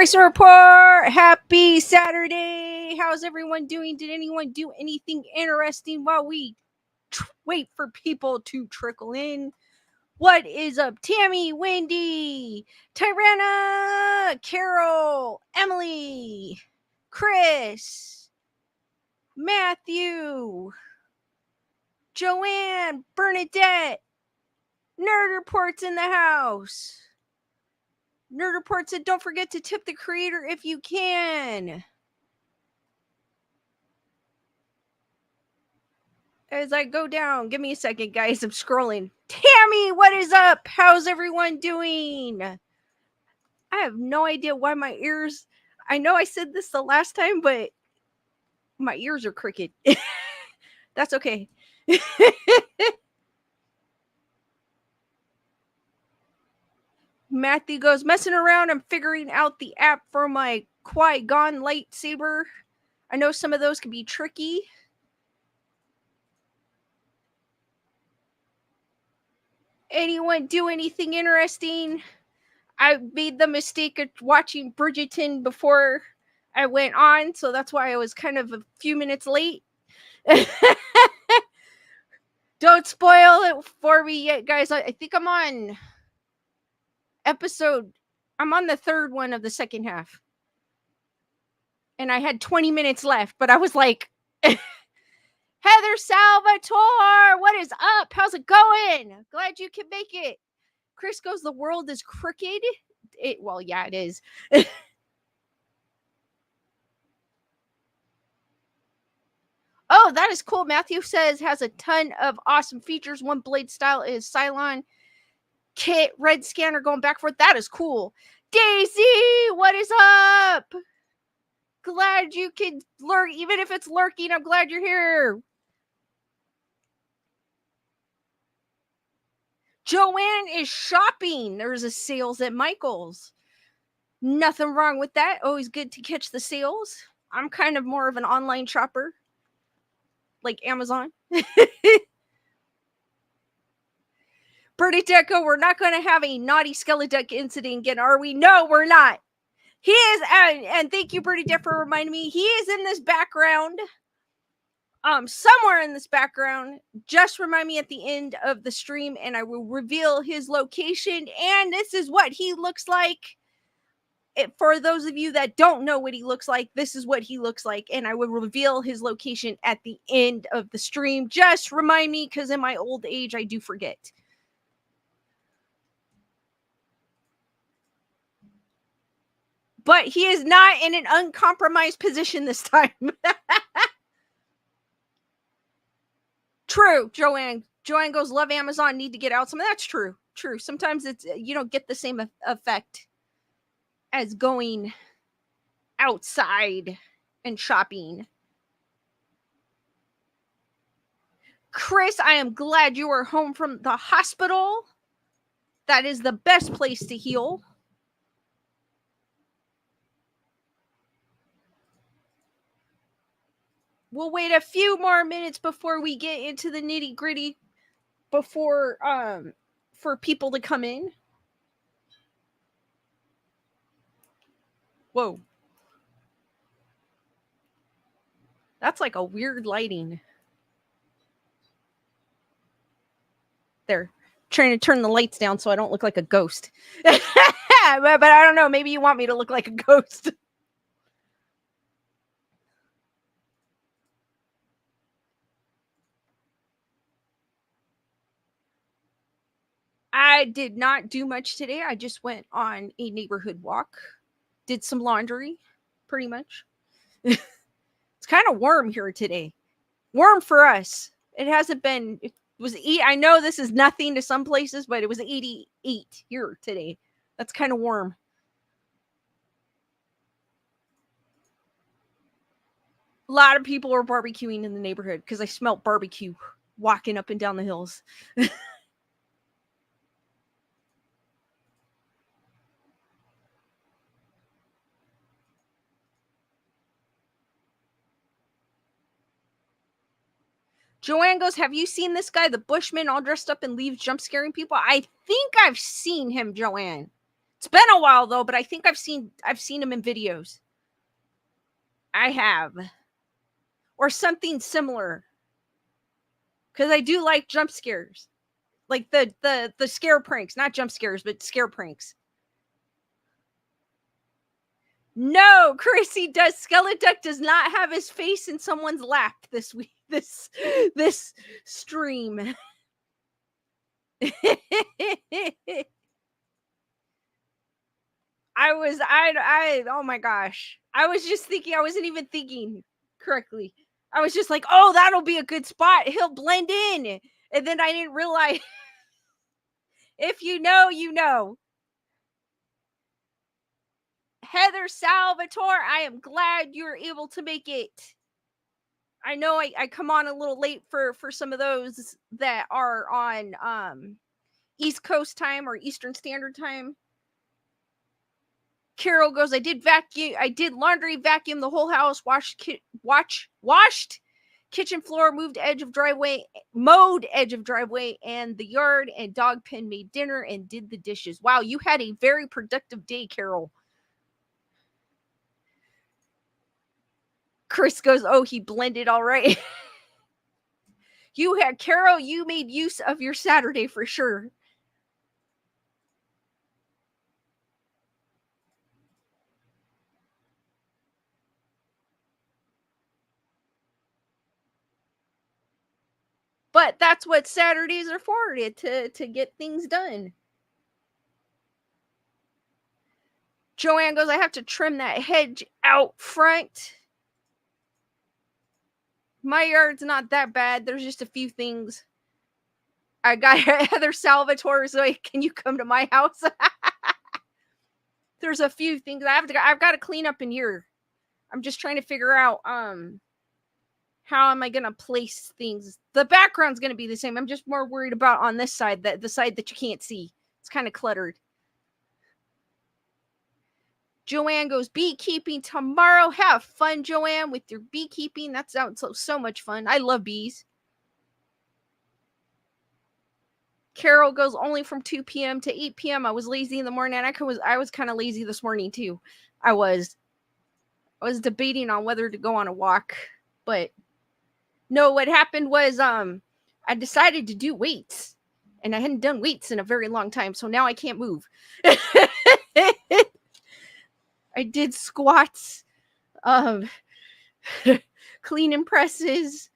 Grayson Report. Happy Saturday. How's everyone doing? Did anyone do anything interesting while we wait for people to trickle in? What is up, Tammy, Wendy, Tyrana, Carol, Emily, Chris, Matthew, Joanne, Bernadette, Nerd Report's in the house. Nerd Report said, don't forget to tip the creator if you can. As I go down, give me a second, guys. I'm scrolling. Tammy, what is up? How's everyone doing? I have no idea why my ears... I know I said this the last time, but my ears are crooked. That's okay. Matthew goes, messing around. I'm figuring out the app for my Qui-Gon lightsaber. I know some of those can be tricky. Anyone do anything interesting? I made the mistake of watching Bridgerton before I went on, so that's why I was kind of a few minutes late. Don't spoil it for me yet, guys. I think I'm on I'm on the third one of the second half. And I had 20 minutes left, but I was like, Heather Salvatore, what is up? How's it going? Glad you can make it. Chris goes, the world is crooked. Well, yeah, it is. Oh, that is cool. Matthew says has a ton of awesome features. One blade style is Cylon kit, red scanner going back and forth. That is cool. Daisy, what is up? Glad you can lurk, even if it's lurking. I'm glad you're here. Joanne is shopping. There's a sales at Michael's. Nothing wrong with that. Always good to catch the sales. I'm kind of more of an online shopper, like Amazon. Birdie Deco, we're not going to have a naughty Skeleduck incident again, are we? No, we're not. He is, and thank you, Birdie Deco, for reminding me. He is in this background. Somewhere in this background. Just remind me at the end of the stream, and I will reveal his location. And this is what he looks like. For those of you that don't know what he looks like, this is what he looks like, and I will reveal his location at the end of the stream. Just remind me, because in my old age, I do forget. But he is not in an uncompromised position this time. True, Joanne. Joanne goes, love Amazon, need to get out some. That's true. True. Sometimes it's you don't get the same effect as going outside and shopping. Chris, I am glad you are home from the hospital. That is the best place to heal. We'll wait a few more minutes before we get into the nitty-gritty for people to come in. Whoa. That's like a weird lighting. There. Trying to turn the lights down so I don't look like a ghost. but I don't know. Maybe you want me to look like a ghost. I did not do much today. I just went on a neighborhood walk. Did some laundry, pretty much. It's kind of warm here today. Warm for us. It hasn't been... I know this is nothing to some places, but it was 88 here today. That's kind of warm. A lot of people were barbecuing in the neighborhood because I smelled barbecue walking up and down the hills. Joanne goes, have you seen this guy, the Bushman, all dressed up and leaves jump scaring people? I think I've seen him, Joanne. It's been a while though, but I think I've seen him in videos. I have. Or something similar. Because I do like jump scares. Like the scare pranks, not jump scares, but scare pranks. No, Chrissy does. Skeleduck does not have his face in someone's lap this week. This stream. Oh my gosh. I was just thinking, I wasn't even thinking correctly. I was just like, oh, that'll be a good spot. He'll blend in. And then I didn't realize. If you know, you know. Heather Salvatore, I am glad you were able to make it. I know I come on a little late for some of those that are on East Coast time or Eastern Standard Time. Carol goes, I did laundry, vacuum the whole house, washed kitchen floor, mowed edge of driveway, and the yard, and dog pen, made dinner, and did the dishes. Wow, you had a very productive day, Carol. Chris goes, oh, he blended all right. Carol, you made use of your Saturday for sure. But that's what Saturdays are for, to get things done. Joanne goes, I have to trim that hedge out front. My yard's not that bad. There's just a few things. I got Heather Salvatore, so can you come to my house? There's a few things I've got to clean up in here. I'm just trying to figure out how am I gonna place things. The background's gonna be the same. I'm just more worried about on this side, the side that you can't see. It's kind of cluttered. Joanne goes, beekeeping tomorrow. Have fun, Joanne, with your beekeeping. That sounds so much fun. I love bees. Carol goes, only from 2 p.m. to 8 p.m. I was lazy in the morning. And I was kind of lazy this morning too. I was debating on whether to go on a walk, but no, what happened was I decided to do weights, and I hadn't done weights in a very long time, so now I can't move. I did squats, clean and presses,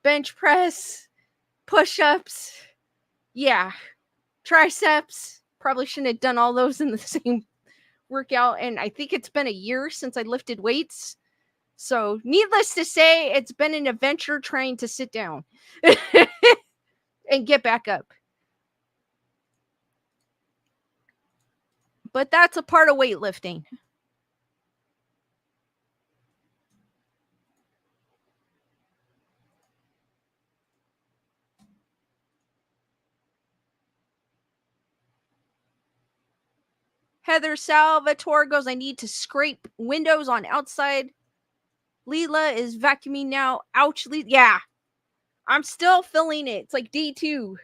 bench press, push-ups, yeah, triceps. Probably shouldn't have done all those in the same workout, and I think it's been a year since I lifted weights. So, needless to say, it's been an adventure trying to sit down and get back up. But that's a part of weightlifting. Heather Salvatore goes, I need to scrape windows on outside. Leela is vacuuming now. Ouch, Leela. Yeah, I'm still feeling it. It's like day 2.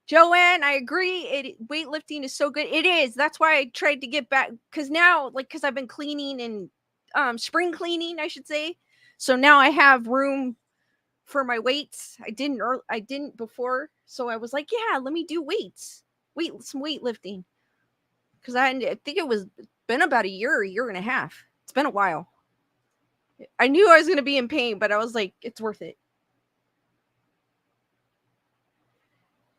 Joanne, I agree. Weightlifting is so good. It is. That's why I tried to get back, because now, because I've been cleaning and spring cleaning, I should say. So now I have room for my weights. I didn't before. So I was like, yeah, let me do some weightlifting. Because I think it's been about a year and a half. It's been a while. I knew I was going to be in pain, but I was like, it's worth it.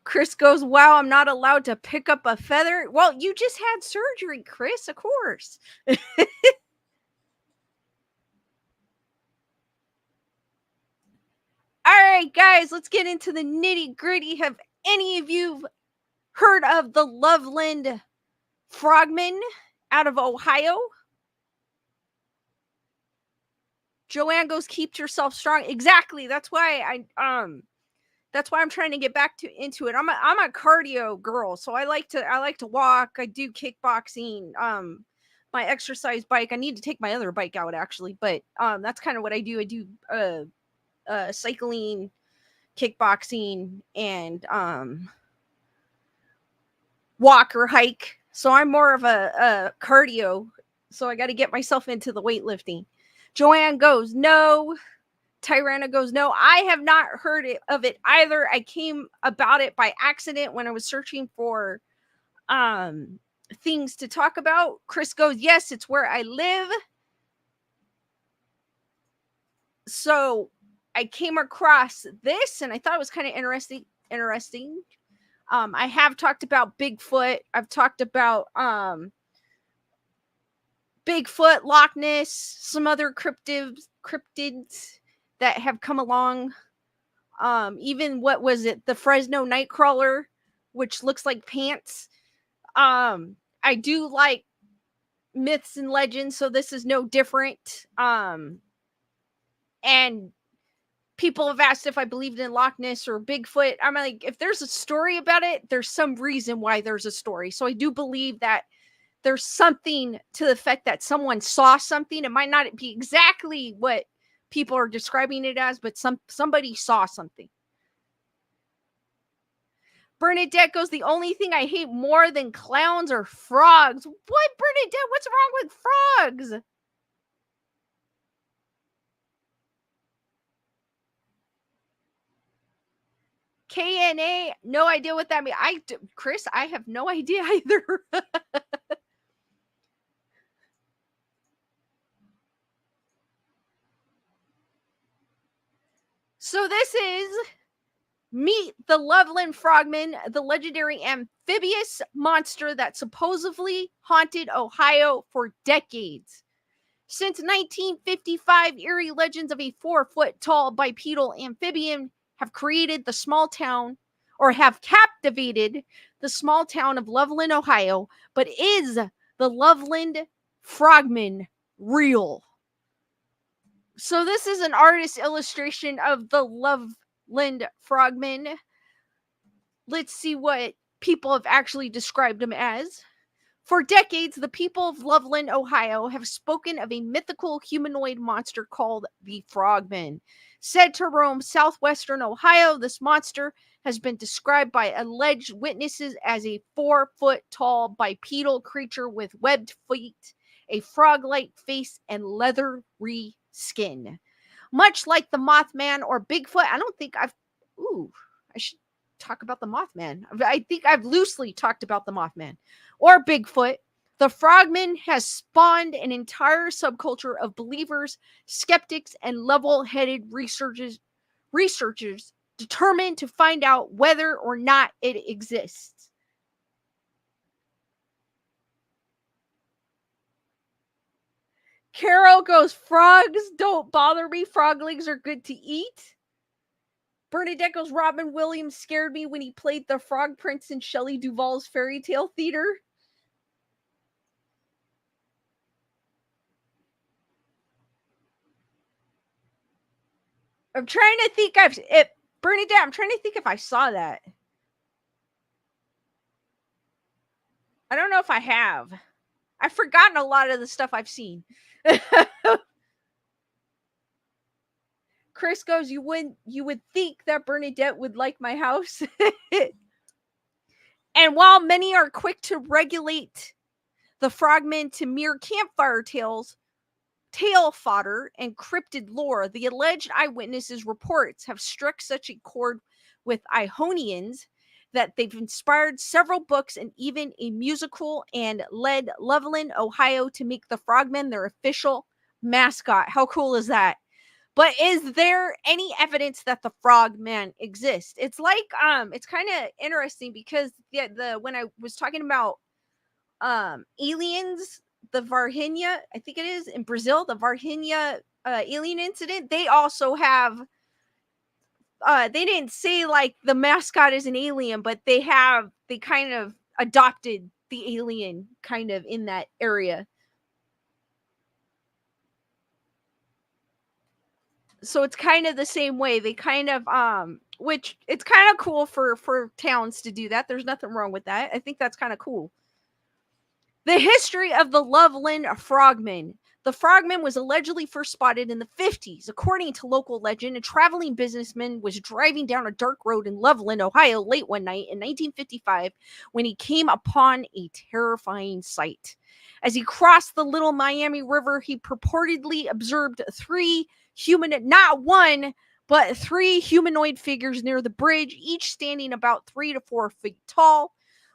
Chris goes, wow, I'm not allowed to pick up a feather. Well, you just had surgery, Chris, of course. All right, guys, let's get into the nitty gritty. Have any of you heard of the Loveland Frogman out of Ohio? Joanne goes, keep yourself strong. Exactly. That's why I'm trying to get back into it. I'm a cardio girl, so I like to walk. I do kickboxing. My exercise bike. I need to take my other bike out actually, but that's kind of what I do. I do cycling, kickboxing, and walk or hike. So I'm more of a cardio. So I got to get myself into the weightlifting. Joanne goes, no. Tyrana goes, no, I have not heard of it either. I came about it by accident when I was searching for things to talk about. Chris goes, yes, it's where I live. So I came across this and I thought it was kind of interesting. I have talked about Bigfoot. I've talked about Bigfoot, Loch Ness, some other cryptids that have come along. Even what was it? The Fresno Nightcrawler, which looks like pants. I do like myths and legends, so this is no different. And people have asked if I believed in Loch Ness or Bigfoot. I'm like, if there's a story about it, there's some reason why there's a story. So I do believe that there's something to the effect that someone saw something. It might not be exactly what people are describing it as, but somebody saw something. Bernadette goes, the only thing I hate more than clowns are frogs. What, Bernadette? What's wrong with frogs? KNA, no idea what that means. Chris, I have no idea either. So this is Meet the Loveland Frogman, the legendary amphibious monster that supposedly haunted Ohio for decades. Since 1955, eerie legends of a 4-foot-tall bipedal amphibian have created the small town, or have captivated the small town of Loveland, Ohio. But is the Loveland Frogman real? So this is an artist illustration of the Loveland Frogman. Let's see what people have actually described him as. For decades, the people of Loveland, Ohio, have spoken of a mythical humanoid monster called the Frogman. Said to roam southwestern Ohio, this monster has been described by alleged witnesses as a 4-foot-tall bipedal creature with webbed feet, a frog-like face, and leathery skin. Much like the Mothman or Bigfoot, I don't think I've... I should talk about the Mothman. I think I've loosely talked about the Mothman or Bigfoot. The Frogman has spawned an entire subculture of believers, skeptics, and level-headed researchers determined to find out whether or not it exists. Carol goes, frogs don't bother me. Froglings are good to eat. Bernadette goes, Robin Williams scared me when he played the Frog Prince in Shelley Duvall's Fairy Tale Theater. I'm trying to think Bernadette, I'm trying to think if I saw that. I don't know if I have. I've forgotten a lot of the stuff I've seen. Chris goes, you would think that Bernadette would like my house. And while many are quick to regulate the Frogman to mere campfire tales, tail fodder, and cryptid lore, the alleged eyewitnesses' reports have struck such a chord with Ihonians that they've inspired several books and even a musical, and led Loveland, Ohio to make the Frogman their official mascot. How cool is that? But is there any evidence that the Frogman exists? It's like it's kind of interesting because the when I was talking about aliens, the Varginha, I think it is in Brazil, the Varginha alien incident, they also have they didn't say like the mascot is an alien, but they kind of adopted the alien kind of in that area. So it's kind of the same way. They kind of which it's kind of cool for towns to do that. There's nothing wrong with that. I think that's kind of cool. The history of the Loveland Frogman. The frogman was allegedly first spotted in the 50s. According to local legend, a traveling businessman was driving down a dark road in Loveland, Ohio, late one night in 1955 when he came upon a terrifying sight. As he crossed the Little Miami River, he purportedly observed not one, but three humanoid figures near the bridge, each standing about 3 to 4 feet tall.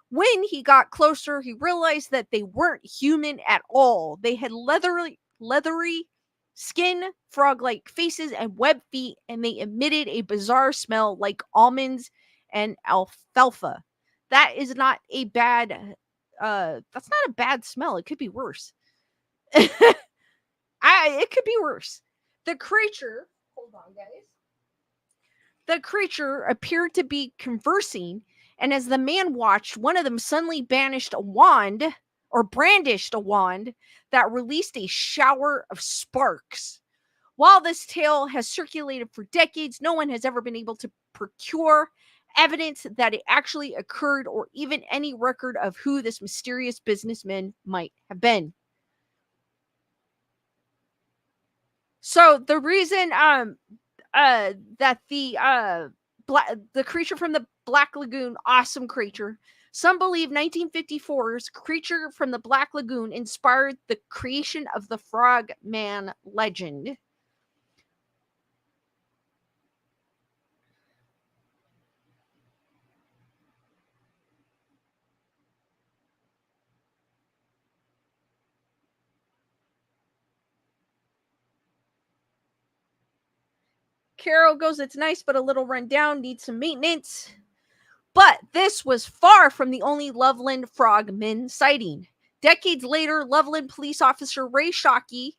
When he got closer, he realized that they weren't human at all. They had leathery skin, frog-like faces, and webbed feet, and they emitted a bizarre smell like almonds and alfalfa. That is not a bad that's not a bad smell. It could be worse. It could be worse. The creature, hold on guys. The creature appeared to be conversing, and as the man watched, one of them suddenly brandished a wand that released a shower of sparks. While this tale has circulated for decades, no one has ever been able to procure evidence that it actually occurred or even any record of who this mysterious businessman might have been. So the reason that the creature from the Black Lagoon, awesome creature. Some believe 1954's creature from the Black Lagoon inspired the creation of the Frogman legend. Carol goes, it's nice, but a little run down, needs some maintenance. But this was far from the only Loveland Frogman sighting. Decades later, Loveland police officer Ray Shockey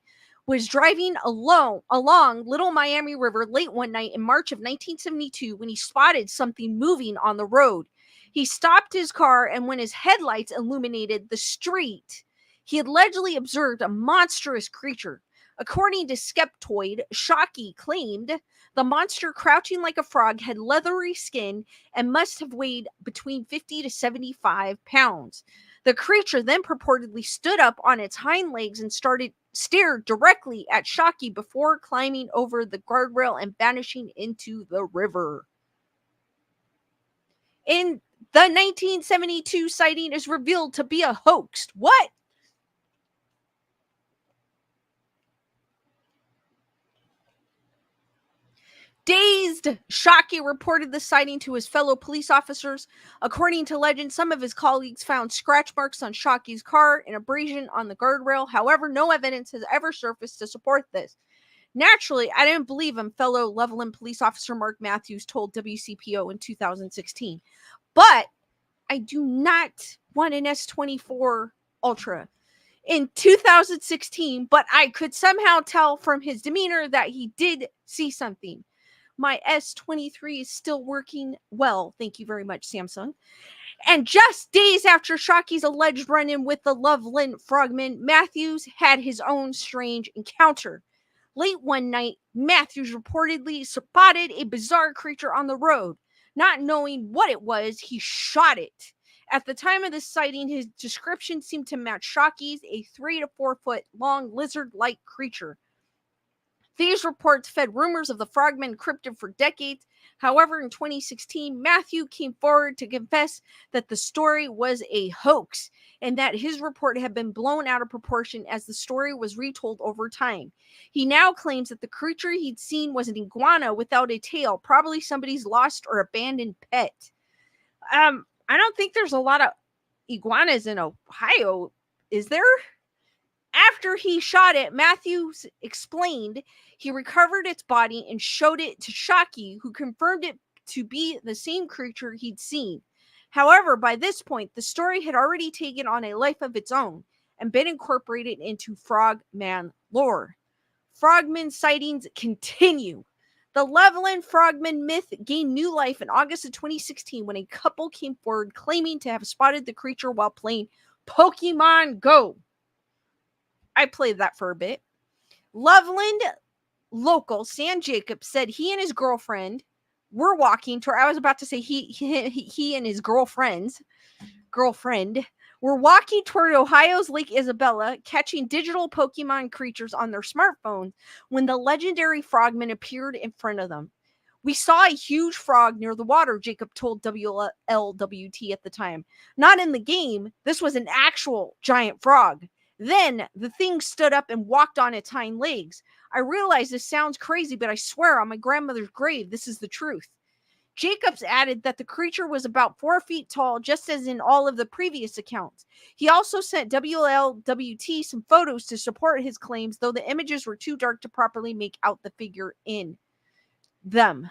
was driving along Little Miami River late one night in March of 1972 when he spotted something moving on the road. He stopped his car, and when his headlights illuminated the street, he allegedly observed a monstrous creature. According to Skeptoid, Shockey claimed the monster, crouching like a frog, had leathery skin and must have weighed between 50 to 75 pounds. The creature then purportedly stood up on its hind legs and stared directly at Shockey before climbing over the guardrail and vanishing into the river. In the 1972 sighting is revealed to be a hoax. What? Dazed, Shockey reported the sighting to his fellow police officers. According to legend, some of his colleagues found scratch marks on Shockey's car and abrasion on the guardrail. However, no evidence has ever surfaced to support this. Naturally, I didn't believe him, fellow Loveland police officer Mark Matthews told WCPO in 2016. But I do not want an S24 Ultra in 2016, but I could somehow tell from his demeanor that he did see something. My S23 is still working well. Thank you very much, Samsung. And just days after Shockey's alleged run-in with the Loveland Frogman, Matthews had his own strange encounter. Late one night, Matthews reportedly spotted a bizarre creature on the road. Not knowing what it was, he shot it. At the time of the sighting, his description seemed to match Shockey's, a 3 to 4 foot long lizard-like creature. These reports fed rumors of the Frogman cryptid for decades. However, in 2016, Matthew came forward to confess that the story was a hoax and that his report had been blown out of proportion as the story was retold over time. He now claims that the creature he'd seen was an iguana without a tail, probably somebody's lost or abandoned pet. I don't think there's a lot of iguanas in Ohio, is there? After he shot it, Matthews explained he recovered its body and showed it to Shockey, who confirmed it to be the same creature he'd seen. However, by this point, the story had already taken on a life of its own and been incorporated into Frogman lore. Frogman sightings continue. The Loveland Frogman myth gained new life in August of 2016 when a couple came forward claiming to have spotted the creature while playing Pokemon Go. I played that for a bit. Loveland local Sam Jacobs said he and his girlfriend were walking to, I was about to say he and his girlfriend were walking toward Ohio's Lake Isabella, catching digital Pokemon creatures on their smartphones when the legendary frogman appeared in front of them. We saw a huge frog near the water, Jacob told WLWT at the time. Not in the game, this was an actual giant frog. Then the thing stood up and walked on its hind legs. I realize this sounds crazy, but I swear on my grandmother's grave, this is the truth. Jacobs added that the creature was about 4 feet tall, just as in all of the previous accounts. He also sent WLWT some photos to support his claims, though the images were too dark to properly make out the figure in them.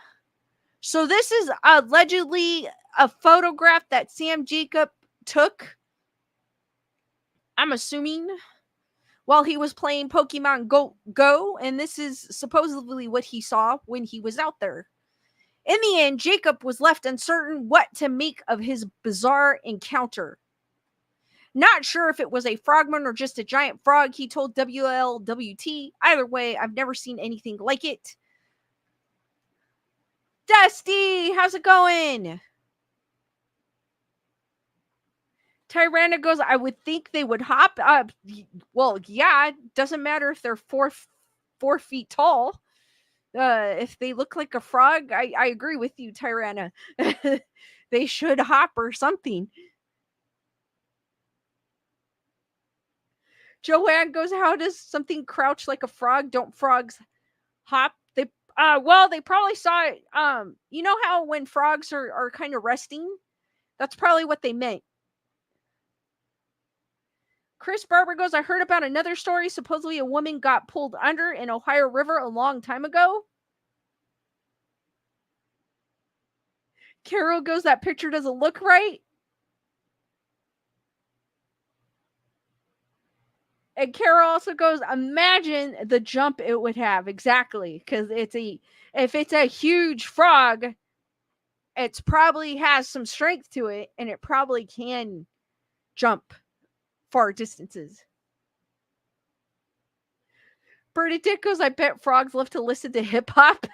So this is allegedly a photograph that Sam Jacob took, I'm assuming, while he was playing Pokemon Go, and this is supposedly what he saw when he was out there. In the end, Jacob was left uncertain what to make of his bizarre encounter. Not sure if it was a frogman or just a giant frog, he told WLWT. Either way, I've never seen anything like it. Dusty, how's it going? Tyrana goes, I would think they would hop up. Well, yeah, it doesn't matter if they're 4 feet tall. If they look like a frog, I agree with you, Tyrana. They should hop or something. Joanne goes, how does something crouch like a frog? Don't frogs hop? They probably saw it. You know how when frogs are kind of resting? That's probably what they meant. Chris Barber goes, I heard about another story. Supposedly a woman got pulled under in Ohio River a long time ago. Carol goes, that picture doesn't look right. And Carol also goes, imagine the jump it would have. Exactly. Because if it's a huge frog, it's probably has some strength to it, and it probably can jump far distances. Bernadette goes, I bet frogs love to listen to hip hop.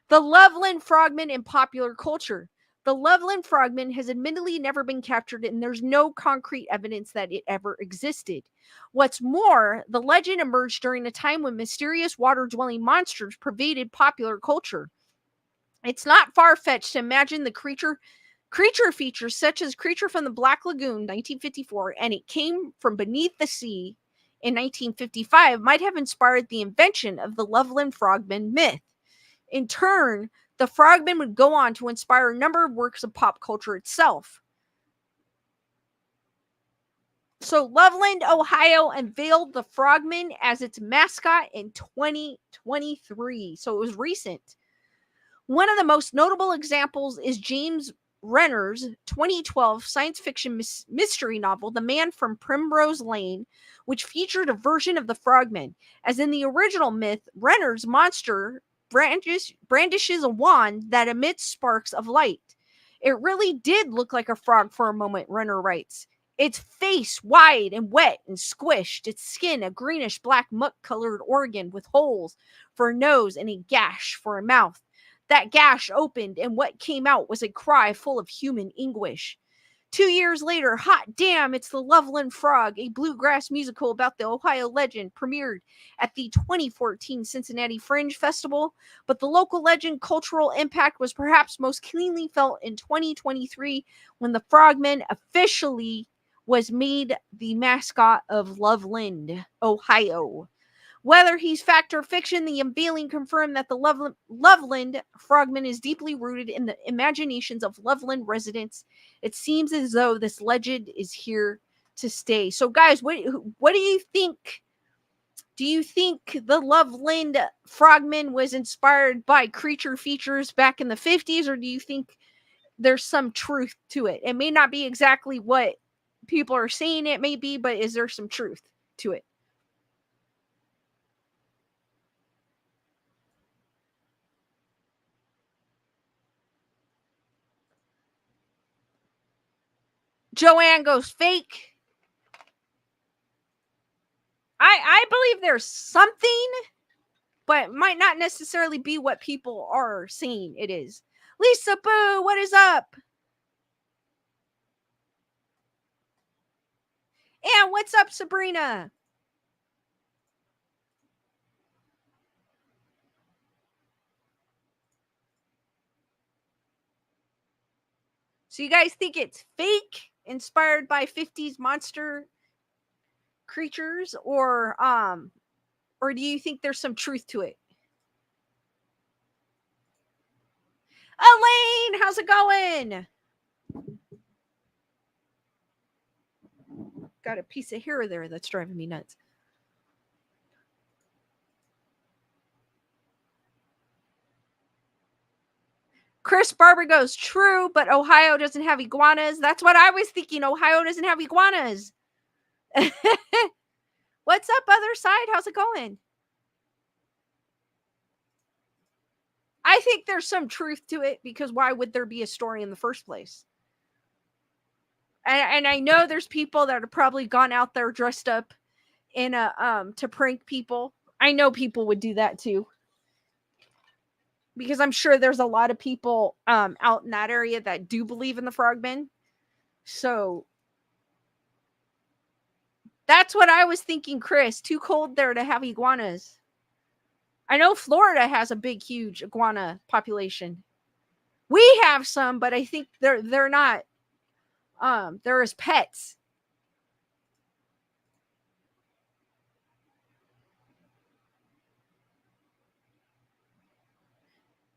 The Loveland Frogman in popular culture. The Loveland Frogman has admittedly never been captured, and there's no concrete evidence that it ever existed. What's more, the legend emerged during a time when mysterious water-dwelling monsters pervaded popular culture. It's not far-fetched to imagine the creature features such as Creature from the Black Lagoon, 1954, and It Came from Beneath the Sea in 1955 might have inspired the invention of the Loveland Frogman myth. In turn, the Frogman would go on to inspire a number of works of pop culture itself. So Loveland, Ohio unveiled the Frogman as its mascot in 2023. So it was recent. One of the most notable examples is James Renner's 2012 science fiction mystery novel, The Man from Primrose Lane, which featured a version of the Frogman. As in the original myth, Renner's monster brandishes a wand that emits sparks of light. It really did look like a frog for a moment, Renner writes. Its face wide and wet and squished, its skin a greenish black muck-colored organ with holes for a nose and a gash for a mouth. That gash opened, and what came out was a cry full of human anguish. 2 years later, hot damn, it's the Loveland Frog, a bluegrass musical about the Ohio legend, premiered at the 2014 Cincinnati Fringe Festival. But the local legend cultural impact was perhaps most keenly felt in 2023 when the Frogman officially was made the mascot of Loveland, Ohio. Whether he's fact or fiction, the unveiling confirmed that the Loveland Frogman is deeply rooted in the imaginations of Loveland residents. It seems as though this legend is here to stay. So, guys, what do you think? Do you think the Loveland Frogman was inspired by creature features back in the 50s, or do you think there's some truth to it? It may not be exactly what people are saying it may be, but is there some truth to it? Joanne goes fake. I believe there's something, but might not necessarily be what people are saying it is. Lisa Boo, what is up? And what's up, Sabrina? So you guys think it's fake, inspired by 50s monster creatures, or do you think there's some truth to it? Elaine, how's it going? Got a piece of hair there that's driving me nuts. Chris Barber goes, true, but Ohio doesn't have iguanas. That's what I was thinking. Ohio doesn't have iguanas. What's up, other side? How's it going? I think there's some truth to it, because why would there be a story in the first place? And I know there's people that have probably gone out there dressed up in a to prank people. I know people would do that too, because I'm sure there's a lot of people out in that area that do believe in the frogmen. So that's what I was thinking, Chris. Too cold there to have iguanas. I know Florida has a big, huge iguana population. We have some, but I think they're not. They're as pets.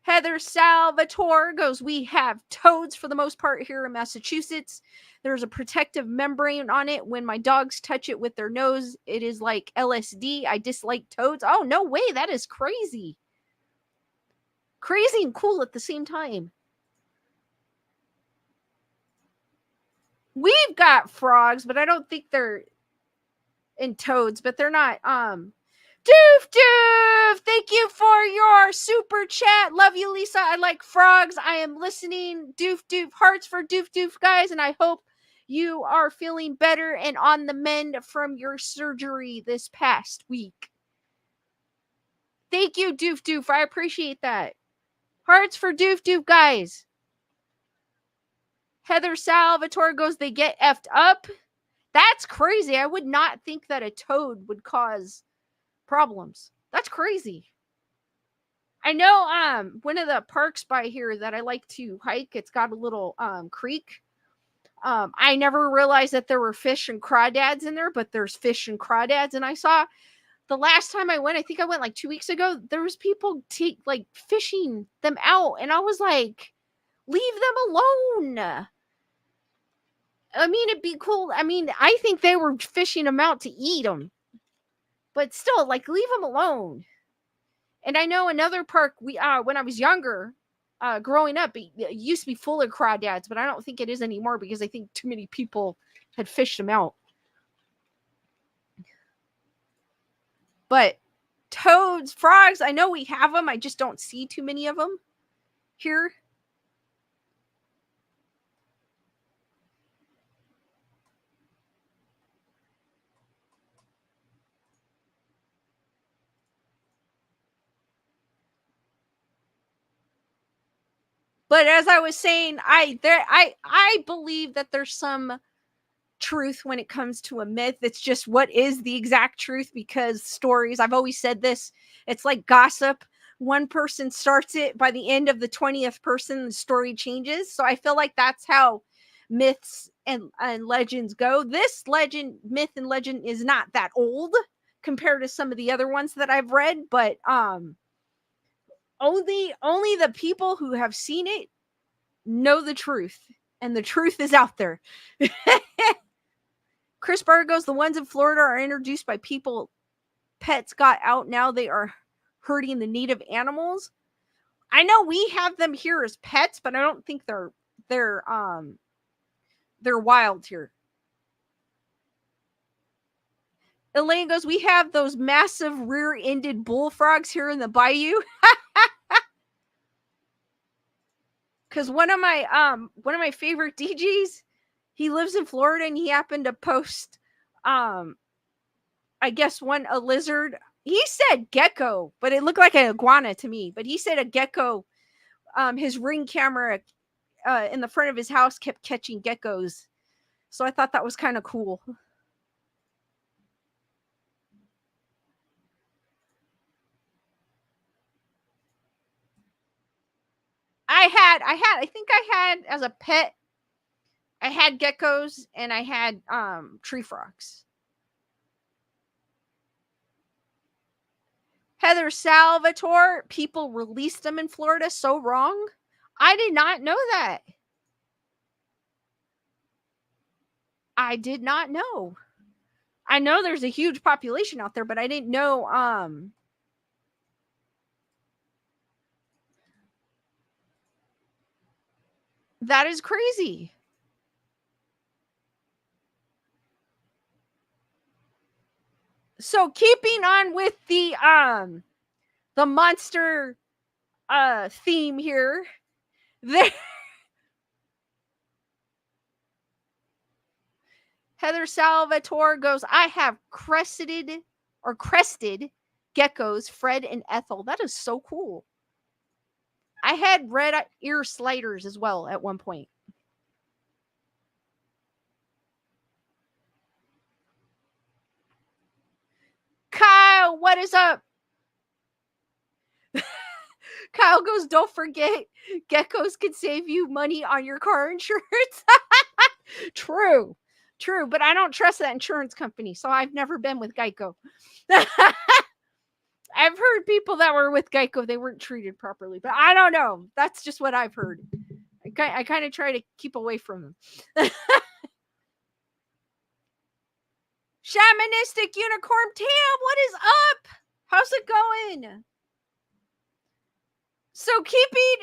Heather Salvatore goes, we have toads for the most part here in Massachusetts. There's a protective membrane on it. When my dogs touch it with their nose, it is like LSD. I dislike toads. Oh, no way. That is crazy. Crazy and cool at the same time. We've got frogs, but I don't think they're in toads, but they're not. Doof Doof, thank you for your super chat. Love you, Lisa. I like frogs. I am listening. Doof Doof, hearts for Doof Doof, guys, and I hope you are feeling better and on the mend from your surgery this past week. Thank you, Doof Doof. I appreciate that. Hearts for Doof Doof, guys. Heather Salvatore goes, they get effed up. That's crazy. I would not think that a toad would cause problems. That's crazy. I know one of the parks by here that I like to hike, it's got a little creek. I never realized that there were fish and crawdads in there, but there's fish and crawdads. And I saw the last time I went, I think I went like 2 weeks ago, there was people like fishing them out, and I was like, leave them alone. I mean, it'd be cool. I mean, I think they were fishing them out to eat them, but still, like, leave them alone. And I know another park we when I was younger, growing up, it used to be full of crawdads, but I don't think it is anymore, because I think too many people had fished them out. But toads, frogs, I know we have them. I just don't see too many of them here. But as I was saying, I believe that there's some truth when it comes to a myth. It's just, what is the exact truth? Because stories, I've always said this, it's like gossip. One person starts it, by the end of the 20th person, the story changes. So I feel like that's how myths and legends go. This myth and legend is not that old compared to some of the other ones that I've read, but only the people who have seen it know the truth, and the truth is out there. Chris Burgos, the ones in Florida are introduced by people. Pets got out, now they are hurting the native animals. I know we have them here as pets, but I don't think they're wild here. Elaine goes, we have those massive rear-ended bullfrogs here in the bayou. Because one of my favorite DJs, he lives in Florida, and he happened to post I guess a lizard. He said gecko, but it looked like an iguana to me. But he said a gecko. His Ring camera in the front of his house kept catching geckos. So I thought that was kind of cool. I think I had as a pet, I had geckos and I had tree frogs. Heather Salvatore, people released them in Florida so wrong. I did not know that. I did not know. I know there's a huge population out there, but I didn't know that is crazy. So keeping on with the monster theme here, there Heather Salvatore goes, I have crested geckos, Fred and Ethel. That is so cool. I had red ear sliders as well at one point. Kyle, what is up? Kyle goes, don't forget, geckos can save you money on your car insurance. True, but I don't trust that insurance company, so I've never been with Geico. I've heard people that were with Geico, they weren't treated properly, but I don't know. That's just what I've heard. I kind of try to keep away from them. Shamanistic Unicorn Tam, what is up? How's it going? So keeping,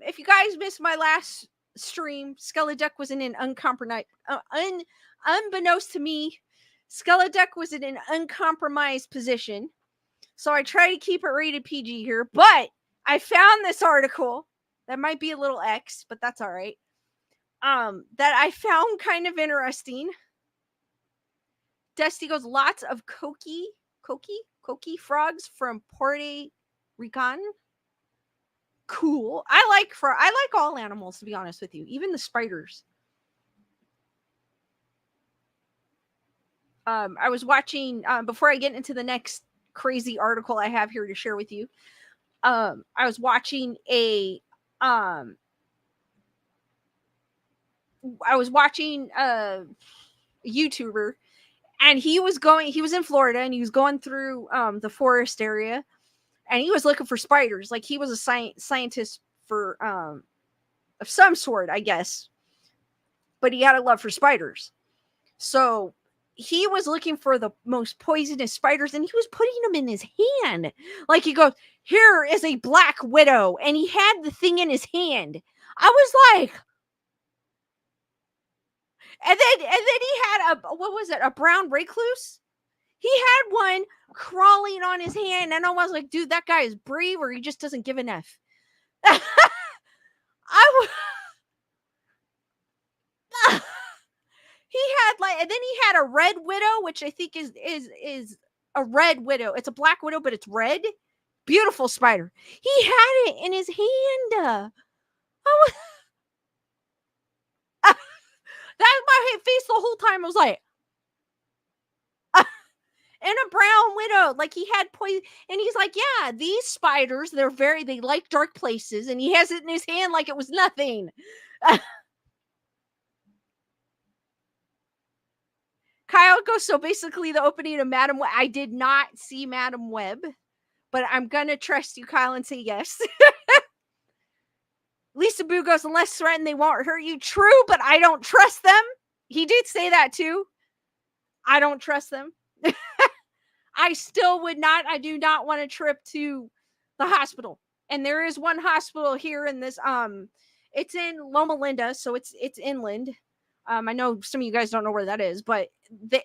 if you guys missed my last stream, Skeleduck was in an unbeknownst to me, Skeleduck was in an uncompromised position. So I try to keep it rated PG here, but I found this article that might be a little X, but that's all right. That I found kind of interesting. Dusty goes, lots of coqui frogs from Puerto Rican. Cool. I like all animals, to be honest with you, even the spiders. I was watching before I get into the next crazy article I have here to share with you. I was watching a YouTuber, and he was in Florida, and he was going through the forest area, and he was looking for spiders. Like, he was a scientist for of some sort, I guess, but he had a love for spiders. So he was looking for the most poisonous spiders, and he was putting them in his hand. Like, he goes, here is a black widow, and he had the thing in his hand. I was like, and then he had a brown recluse. He had one crawling on his hand, and I was like, dude, that guy is brave, or he just doesn't give an F. He had and then he had a red widow, which I think is a red widow. It's a black widow, but it's red. Beautiful spider. He had it in his hand. That was my face the whole time. I was like, and a brown widow, like, he had poison, and he's like, yeah, these spiders, they like dark places, and he has it in his hand like it was nothing. Kyle goes, so basically the opening of Madam Web. I did not see Madam Web, but I'm gonna trust you, Kyle, and say yes. Lisa Boo goes, unless threatened, they won't hurt you. True, but I don't trust them. He did say that too. I don't trust them. I still would not. I do not want a trip to the hospital. And there is one hospital here in this. It's in Loma Linda, so it's inland. I know some of you guys don't know where that is, but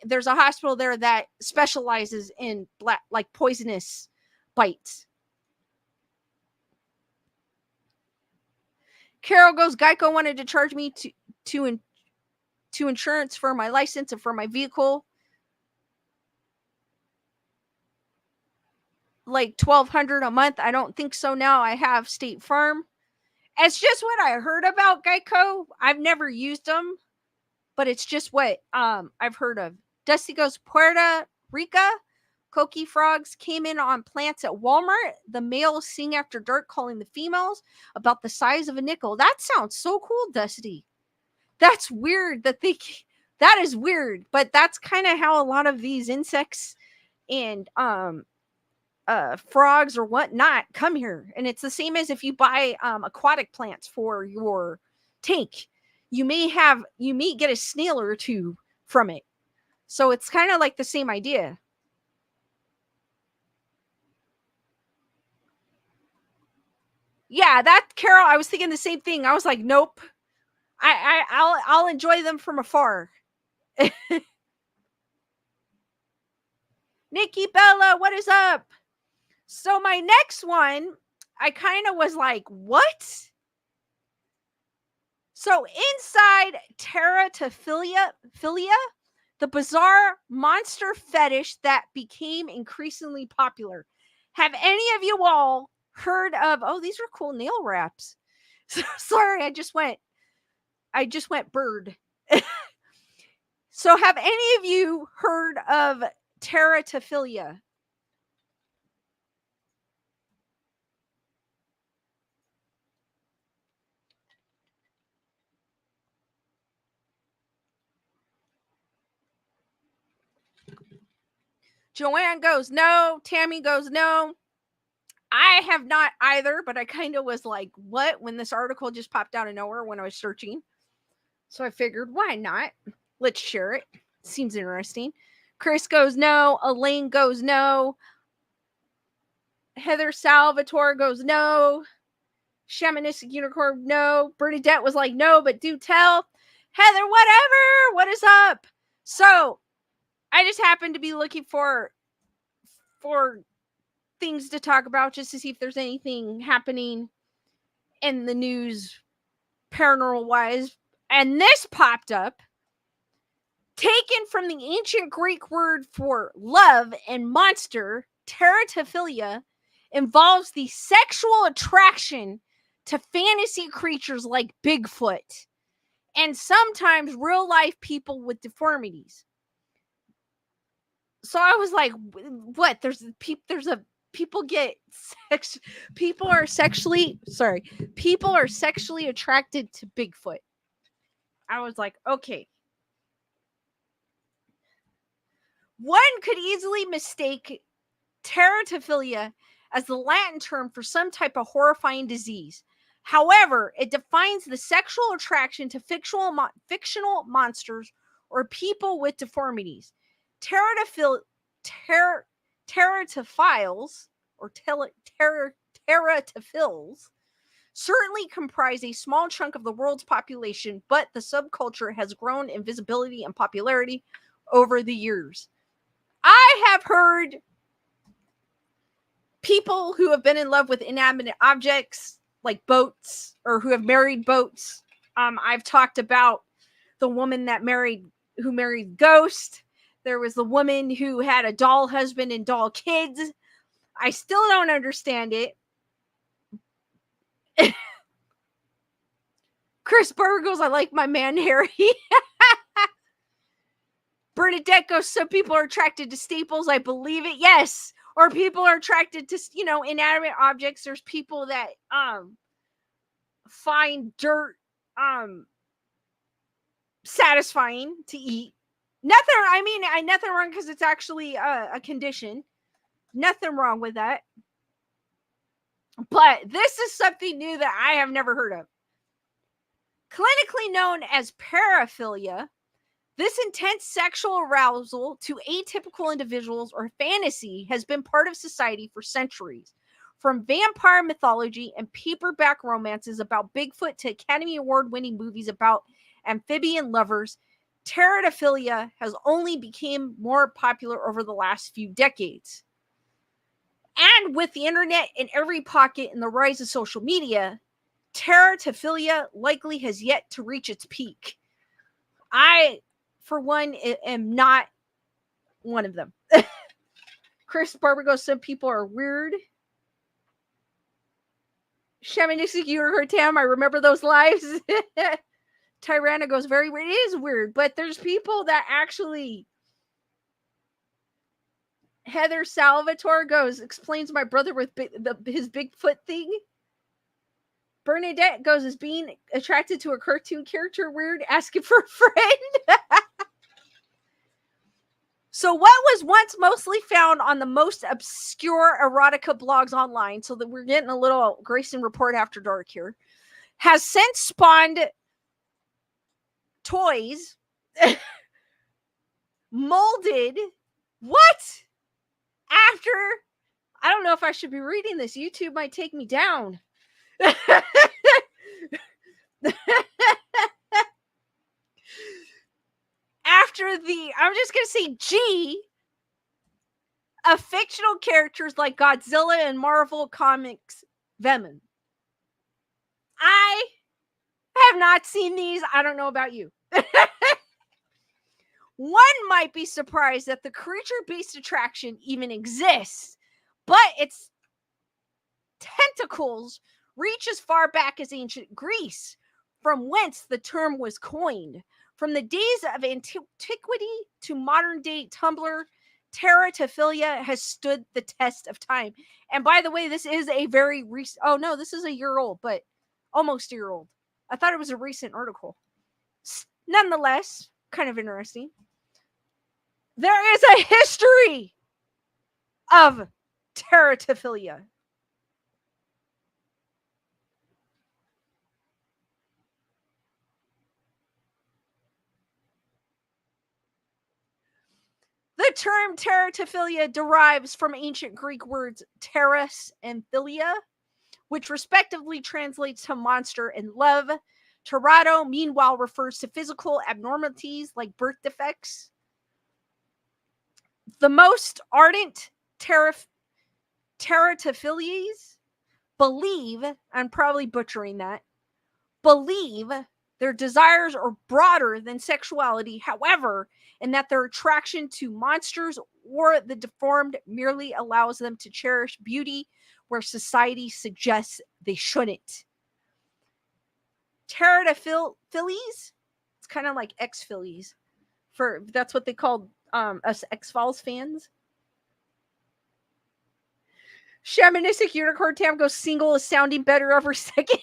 there's a hospital there that specializes in poisonous bites. Carol goes, Geico wanted to charge me to insurance for my license and for my vehicle, like $1,200 a month. I don't think so now. I have State Farm. It's just what I heard about Geico. I've never used them, but it's just what I've heard of. Dusty goes, Puerto Rico. Coqui frogs came in on plants at Walmart. The males sing after dark, calling the females about the size of a nickel. That sounds so cool, Dusty. That's weird that is weird, but that's kind of how a lot of these insects and frogs or whatnot come here. And it's the same as if you buy aquatic plants for your tank. You may get a snail or two from it. So it's kind of like the same idea. Yeah, that Carol, I was thinking the same thing. I was like, nope. I'll enjoy them from afar. Nikki Bella, what is up? So my next one, I kind of was like, what? So inside Teratophilia, the bizarre monster fetish that became increasingly popular. Have any of you all heard of, oh, these are cool nail wraps. Sorry, I just went bird. So have any of you heard of teratophilia? Joanne goes no. Tammy goes no. I have not either, but I kind of was like, what? When this article just popped out of nowhere when I was searching. So I figured, why not? Let's share it. Seems interesting. Chris goes no. Elaine goes no. Heather Salvatore goes no. Shamanistic Unicorn, no. Bernadette was like, no, but do tell. Heather, whatever. What is up? So I just happened to be looking for things to talk about just to see if there's anything happening in the news paranormal wise. And this popped up. Taken from the ancient Greek word for love and monster, teratophilia involves the sexual attraction to fantasy creatures like Bigfoot and sometimes real life people with deformities. So I was like, what? People are sexually attracted to Bigfoot. I was like, okay. One could easily mistake teratophilia as the Latin term for some type of horrifying disease. However, it defines the sexual attraction to fictional monsters or people with deformities. Teratophiles or teratophils certainly comprise a small chunk of the world's population, but the subculture has grown in visibility and popularity over the years. I have heard people who have been in love with inanimate objects like boats or who have married boats. I've talked about the woman who married Ghost. There was the woman who had a doll husband and doll kids. I still don't understand it. Chris Berger goes, I like my man Harry. Bernadette goes, some people are attracted to staples. I believe it. Yes. Or people are attracted to, inanimate objects. There's people that find dirt satisfying to eat. Nothing wrong because it's actually a condition. Nothing wrong with that. But this is something new that I have never heard of. Clinically known as paraphilia, this intense sexual arousal to atypical individuals or fantasy has been part of society for centuries. From vampire mythology and paperback romances about Bigfoot to Academy Award-winning movies about amphibian lovers, teratophilia has only become more popular over the last few decades. And with the internet in every pocket and the rise of social media, teratophilia likely has yet to reach its peak. I, for one, am not one of them. Chris Barber goes, some people are weird. Shamanistic Unicorn Tam, I remember those lives. Tyranna goes, very weird. It is weird, but there's people that actually Heather Salvatore goes, explains my brother with his Bigfoot thing. Bernadette goes, is being attracted to a cartoon character weird? Asking for a friend. So what was once mostly found on the most obscure erotica blogs online, so that we're getting a little Grayson Report After Dark here, has since spawned toys molded. What? After, I don't know if I should be reading this. YouTube might take me down. After the, I'm just going to say G, of fictional characters like Godzilla and Marvel Comics Venom. I have not seen these. I don't know about you. One might be surprised that the creature-based attraction even exists, but its tentacles reach as far back as ancient Greece, from whence the term was coined. From the days of antiquity to modern-day Tumblr, teratophilia has stood the test of time. And by the way, this is a very recent, oh no, this is a year old, but almost a year old. I thought it was a recent article. Nonetheless, kind of interesting. There is a history of teratophilia. The term teratophilia derives from ancient Greek words teras and philia, which respectively translates to monster and love. Terato, meanwhile, refers to physical abnormalities like birth defects. The most ardent teratophilies believe, I'm probably butchering that, believe their desires are broader than sexuality, however, and that their attraction to monsters or the deformed merely allows them to cherish beauty where society suggests they shouldn't. Teratophilies, it's kind of like X-Phillies. That's what they called us X-Files fans. Shamanistic Unicorn Tam goes, single is sounding better every second.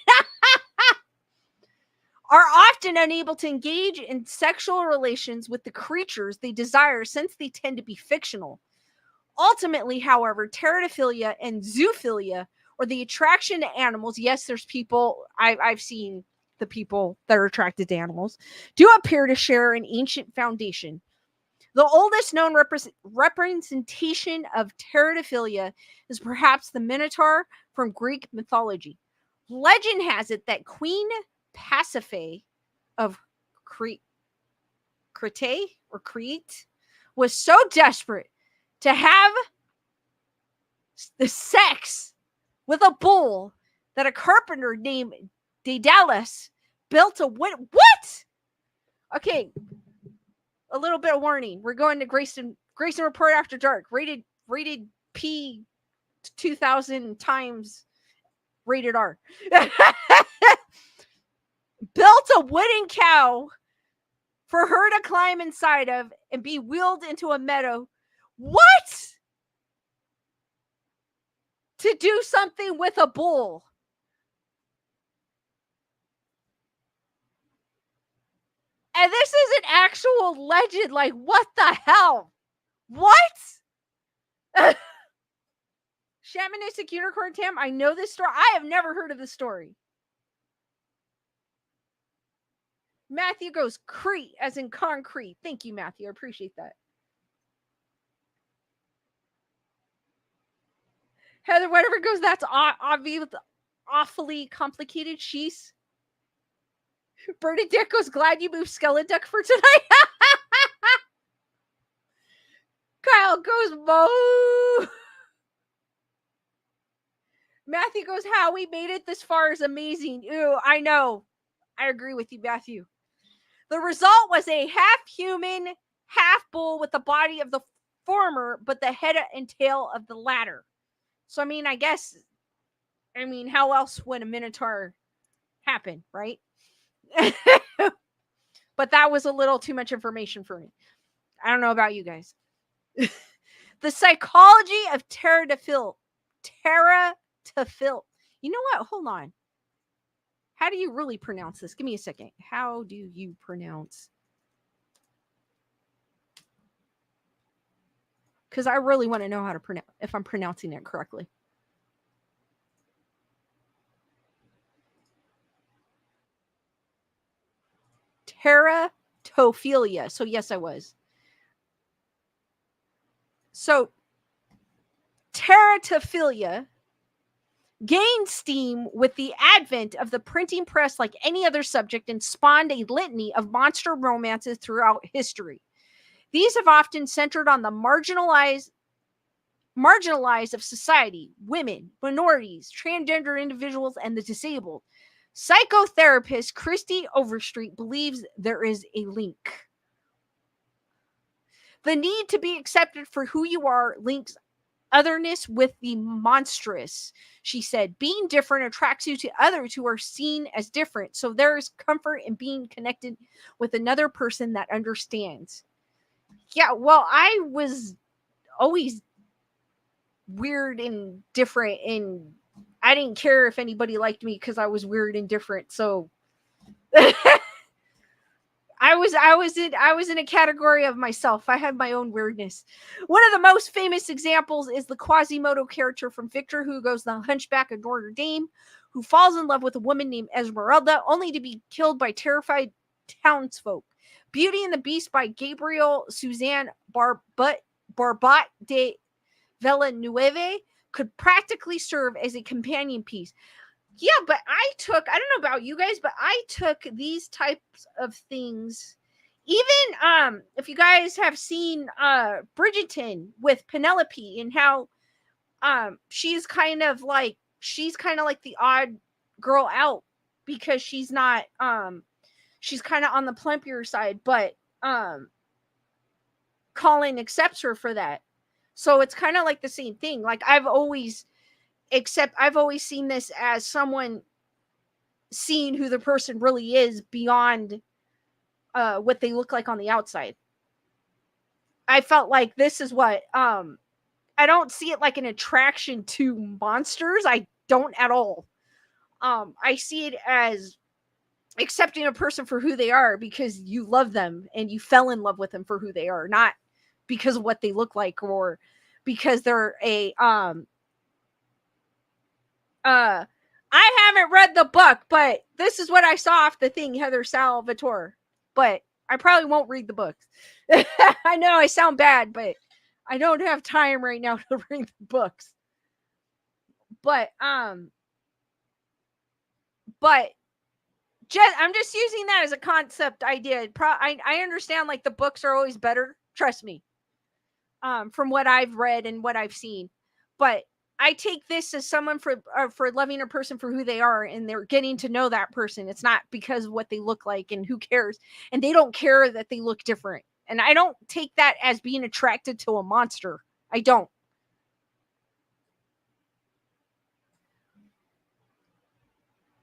Are often unable to engage in sexual relations with the creatures they desire, since they tend to be fictional. Ultimately, however, teratophilia and zoophilia, or the attraction to animals, yes, there's people, I've seen the people that are attracted to animals, do appear to share an ancient foundation. The oldest known representation of teratophilia is perhaps the Minotaur from Greek mythology. Legend has it that Queen Pasiphae of Crete was so desperate to have the sex with a bull that a carpenter named Daedalus built a what? Okay, a little bit of warning. We're going to Grayson Report After Dark, rated P 2000 times rated R. Built a wooden cow for her to climb inside of and be wheeled into a meadow. What? To do something with a bull. And this is an actual legend. Like, what the hell? What? Shamanistic Unicorn Tam, I know this story. I have never heard of this story. Matthew goes, Crete, as in concrete. Thank you, Matthew. I appreciate that. Heather, whatever goes, that's awfully complicated. She's Bernadette goes, glad you moved Skeleduck for tonight. Kyle goes, Mo. Matthew goes, how we made it this far is amazing. Ew, I know. I agree with you, Matthew. The result was a half human, half bull with the body of the former, but the head and tail of the latter. So, I mean, how else would a Minotaur happen, right? But that was a little too much information for me. I don't know about you guys. The psychology of terratophilia. Terratophilia. You know what? Hold on. How do you really pronounce this? Give me a second. How do you pronounce? Because I really want to know how to pronounce, if I'm pronouncing it correctly. Teratophilia. So yes, I was. So teratophilia gained steam with the advent of the printing press like any other subject and spawned a litany of monster romances throughout history. These have often centered on the marginalized of society, women, minorities, transgender individuals, and the disabled. Psychotherapist Christy Overstreet believes there is a link. The need to be accepted for who you are links otherness with the monstrous. She said, being different attracts you to others who are seen as different. So there is comfort in being connected with another person that understands. Yeah, well, I was always weird and different, and I didn't care if anybody liked me because I was weird and different. So I was in a category of myself. I had my own weirdness. One of the most famous examples is the Quasimodo character from Victor Hugo's The Hunchback of Notre Dame, who falls in love with a woman named Esmeralda, only to be killed by terrified townsfolk. Beauty and the Beast by Gabriel Suzanne Barbat de Villanueva could practically serve as a companion piece. Yeah, but I don't know about you guys, but I took these types of things. Even if you guys have seen Bridgerton with Penelope and how she's kind of like the odd girl out because she's not she's kind of on the plumpier side, but Colin accepts her for that. So it's kind of like the same thing. Like I've always seen this as someone seeing who the person really is beyond what they look like on the outside. I felt like this is what I don't see it like an attraction to monsters. I don't at all. I see it as accepting a person for who they are because you love them and you fell in love with them for who they are, not because of what they look like or because they're a I haven't read the book, but this is what I saw off the thing, Heather Salvatore. But I probably won't read the books. I know I sound bad, but I don't have time right now to read the books. But I'm just using that as a concept idea. I understand like the books are always better. Trust me. From what I've read and what I've seen, but I take this as someone for loving a person for who they are, and they're getting to know that person. It's not because of what they look like, and who cares? And they don't care that they look different. And I don't take that as being attracted to a monster. I don't.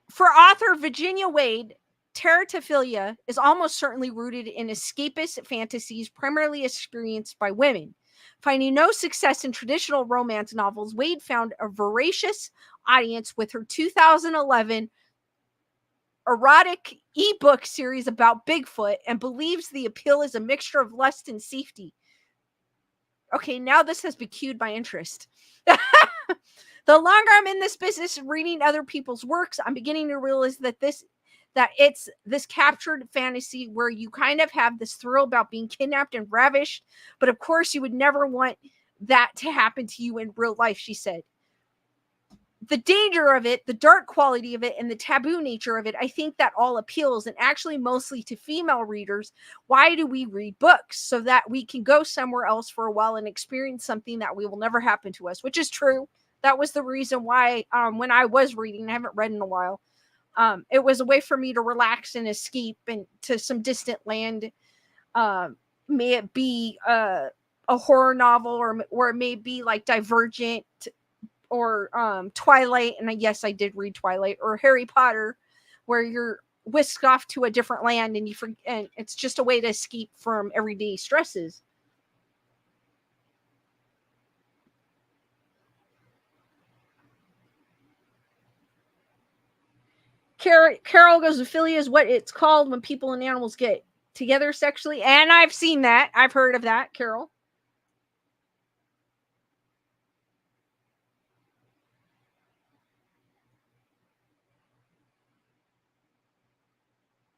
For author Virginia Wade, teratophilia is almost certainly rooted in escapist fantasies primarily experienced by women. Finding no success in traditional romance novels, Wade found a voracious audience with her 2011 erotic ebook series about Bigfoot and believes the appeal is a mixture of lust and safety. Okay, now this has piqued my interest. The longer I'm in this business reading other people's works, I'm beginning to realize that it's this captured fantasy where you kind of have this thrill about being kidnapped and ravished, but of course you would never want that to happen to you in real life, she said. The danger of it, the dark quality of it, and the taboo nature of it, I think that all appeals, and actually mostly to female readers. Why do we read books? So that we can go somewhere else for a while and experience something that will never happen to us, which is true. That was the reason why when I was reading, I haven't read in a while, it was a way for me to relax and escape and to some distant land. May it be a horror novel, or it may be like Divergent, or Twilight, and yes, I did read Twilight, or Harry Potter, where you're whisked off to a different land and and it's just a way to escape from everyday stresses. Carol goes, philia is what it's called when people and animals get together sexually. And I've seen that. I've heard of that, Carol.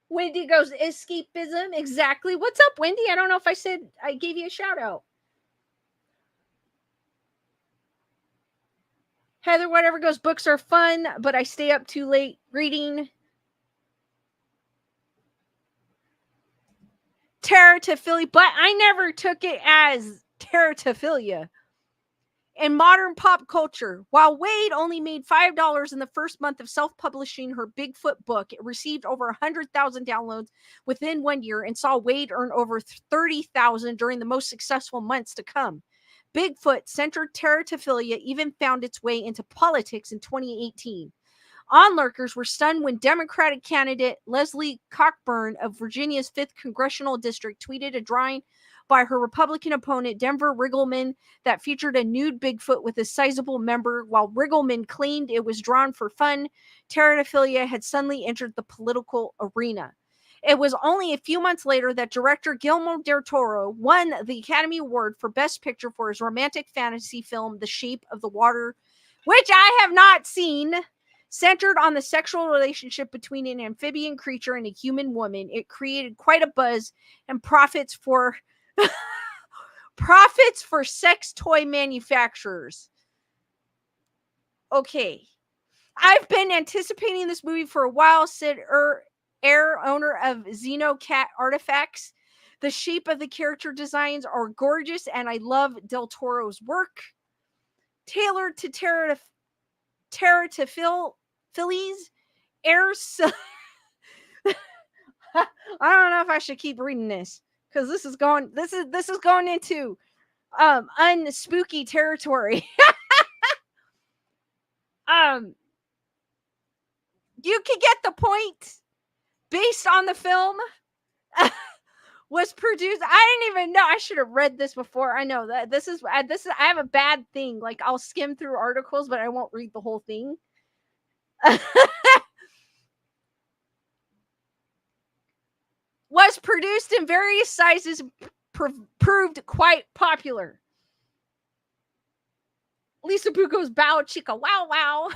Wendy goes, escapism. Exactly. What's up, Wendy? I don't know if I said I gave you a shout out. Heather, whatever goes, books are fun, but I stay up too late reading. Teratophilia, but I never took it as teratophilia. In modern pop culture, while Wade only made $5 in the first month of self-publishing her Bigfoot book, it received over 100,000 downloads within 1 year and saw Wade earn over 30,000 during the most successful months to come. Bigfoot-centered teratophilia even found its way into politics in 2018. Onlookers were stunned when Democratic candidate Leslie Cockburn of Virginia's 5th Congressional District tweeted a drawing by her Republican opponent, Denver Riggleman, that featured a nude Bigfoot with a sizable member. While Riggleman claimed it was drawn for fun, teratophilia had suddenly entered the political arena. It was only a few months later that director Guillermo del Toro won the Academy Award for Best Picture for his romantic fantasy film, The Shape of the Water, which I have not seen. Centered on the sexual relationship between an amphibian creature and a human woman, it created quite a buzz and profits for sex toy manufacturers. Okay. I've been anticipating this movie for a while, said Air, owner of Xenocat Artifacts. The shape of the character designs are gorgeous, and I love Del Toro's work. Tailored to teratophiles, Air's... I don't know if I should keep reading this because this is going into unspooky territory. You can get the point. Based on the film, was produced. I didn't even know. I should have read this before. I know that this is. I have a bad thing. Like, I'll skim through articles, but I won't read the whole thing. Was produced in various sizes, proved quite popular. Lisa Bucco's Bow Chica Wow Wow.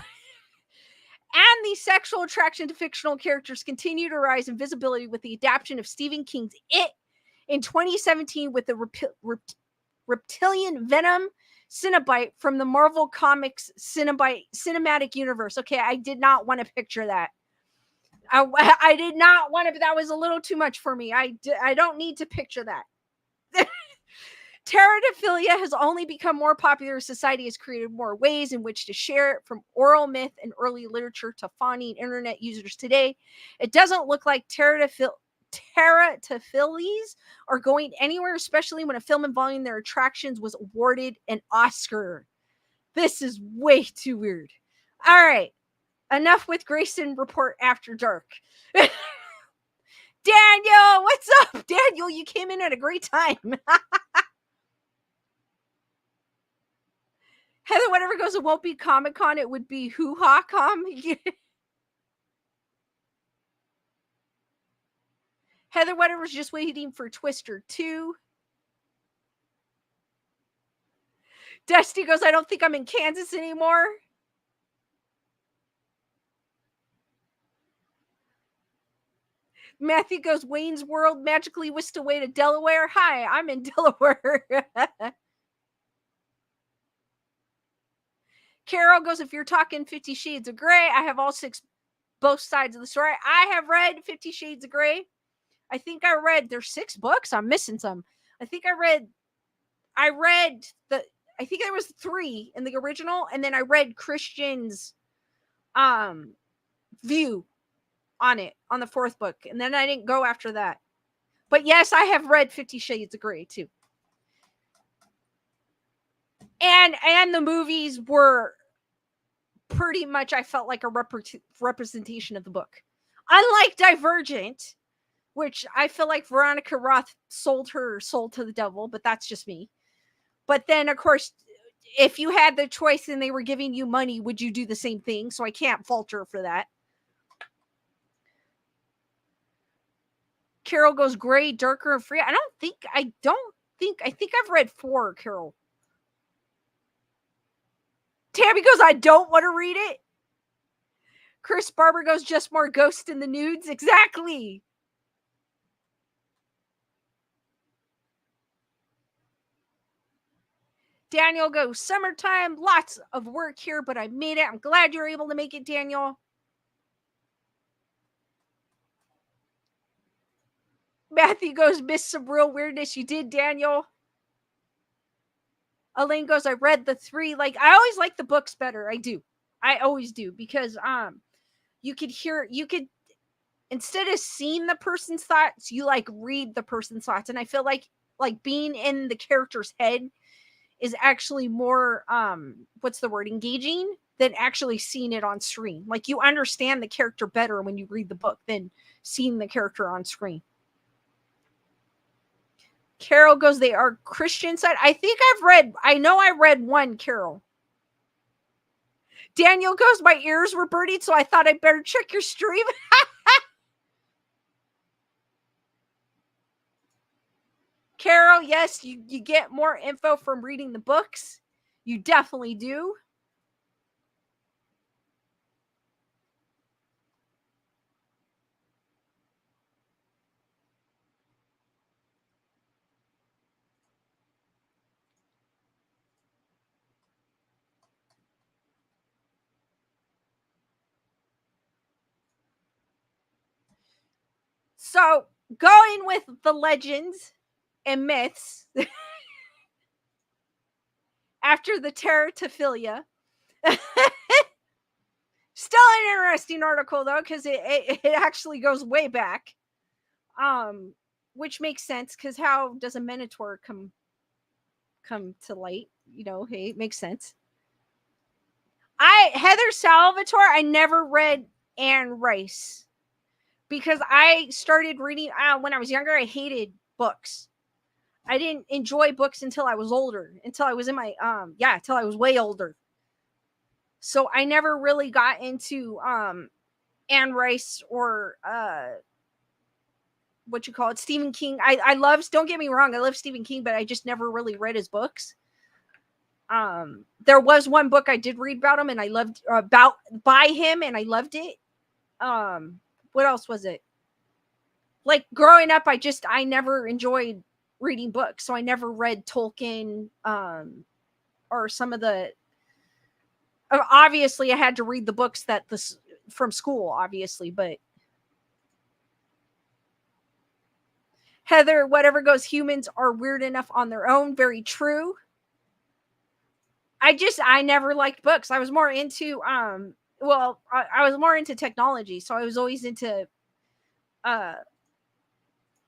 And the sexual attraction to fictional characters continue to rise in visibility with the adaptation of Stephen King's It in 2017 with the reptilian venom Cenobite from the Marvel Comics cinematic universe. Okay, I did not want to picture that. I did not want to. That was a little too much for me. I don't need to picture that. Teratophilia has only become more popular as society has created more ways in which to share it, from oral myth and early literature to fawning internet users today. It doesn't look like teratophiles are going anywhere, especially when a film involving their attractions was awarded an Oscar. This is way too weird. All right. Enough with Grayson Report After Dark. Daniel, what's up? Daniel, you came in at a great time. Heather, whatever goes, it won't be Comic-Con, it would be Hoo-Ha-Com. Heather, whatever's just waiting for Twister 2. Dusty goes, I don't think I'm in Kansas anymore. Matthew goes, Wayne's World magically whisked away to Delaware. Hi, I'm in Delaware. Carol goes, if you're talking 50 Shades of Grey, I have all 6, both sides of the story. I have read 50 Shades of Grey. I think I read, there's 6 books. I'm missing some. I think I read I think there was 3 in the original, and then I read Christian's view on it on the 4th book, and then I didn't go after that. But yes, I have read 50 Shades of Grey too. And the movies were pretty much, I felt like a representation of the book. Unlike Divergent, which I feel like Veronica Roth sold her soul to the devil, but that's just me. But then, of course, if you had the choice and they were giving you money, would you do the same thing? So I can't fault her for that. Carol goes gray, darker, and free. I think I've read 4, Carol. Tammy goes, I don't want to read it. Chris Barber goes, just more ghosts in the nudes. Exactly. Daniel goes, summertime, lots of work here, but I made it. I'm glad you're able to make it, Daniel. Matthew goes, missed some real weirdness. You did, Daniel. Elaine goes, I read the 3. Like, I always like the books better. I do. I always do, because you could instead of seeing the person's thoughts, you like read the person's thoughts. And I feel like being in the character's head is actually more what's the word, engaging, than actually seeing it on screen. Like, you understand the character better when you read the book than seeing the character on screen. Carol goes, they are Christian side. I know I read 1, Carol. Daniel goes, my ears were burning, so I thought I'd better check your stream. Carol, yes, you get more info from reading the books. You definitely do. So, going with the legends and myths after the teratophilia. Still an interesting article, though, because it actually goes way back. Which makes sense, because how does a minotaur come to light? Hey, it makes sense. Heather Salvatore, I never read Anne Rice, because I started reading when I was younger. I hated books. I didn't enjoy books until I was older, until I was in my until I was way older. So I never really got into Anne Rice or what you call it, Stephen King. I love, don't get me wrong, I love Stephen King, but I just never really read his books. There was one book I did read about him, and I loved by him, and I loved it. What else was it? Like, growing up, I never enjoyed reading books, so I never read Tolkien, or some of the. Obviously, I had to read the books from school, obviously, but Heather, whatever goes, humans are weird enough on their own. Very true. I never liked books. I was more into I was more into technology, so I was always into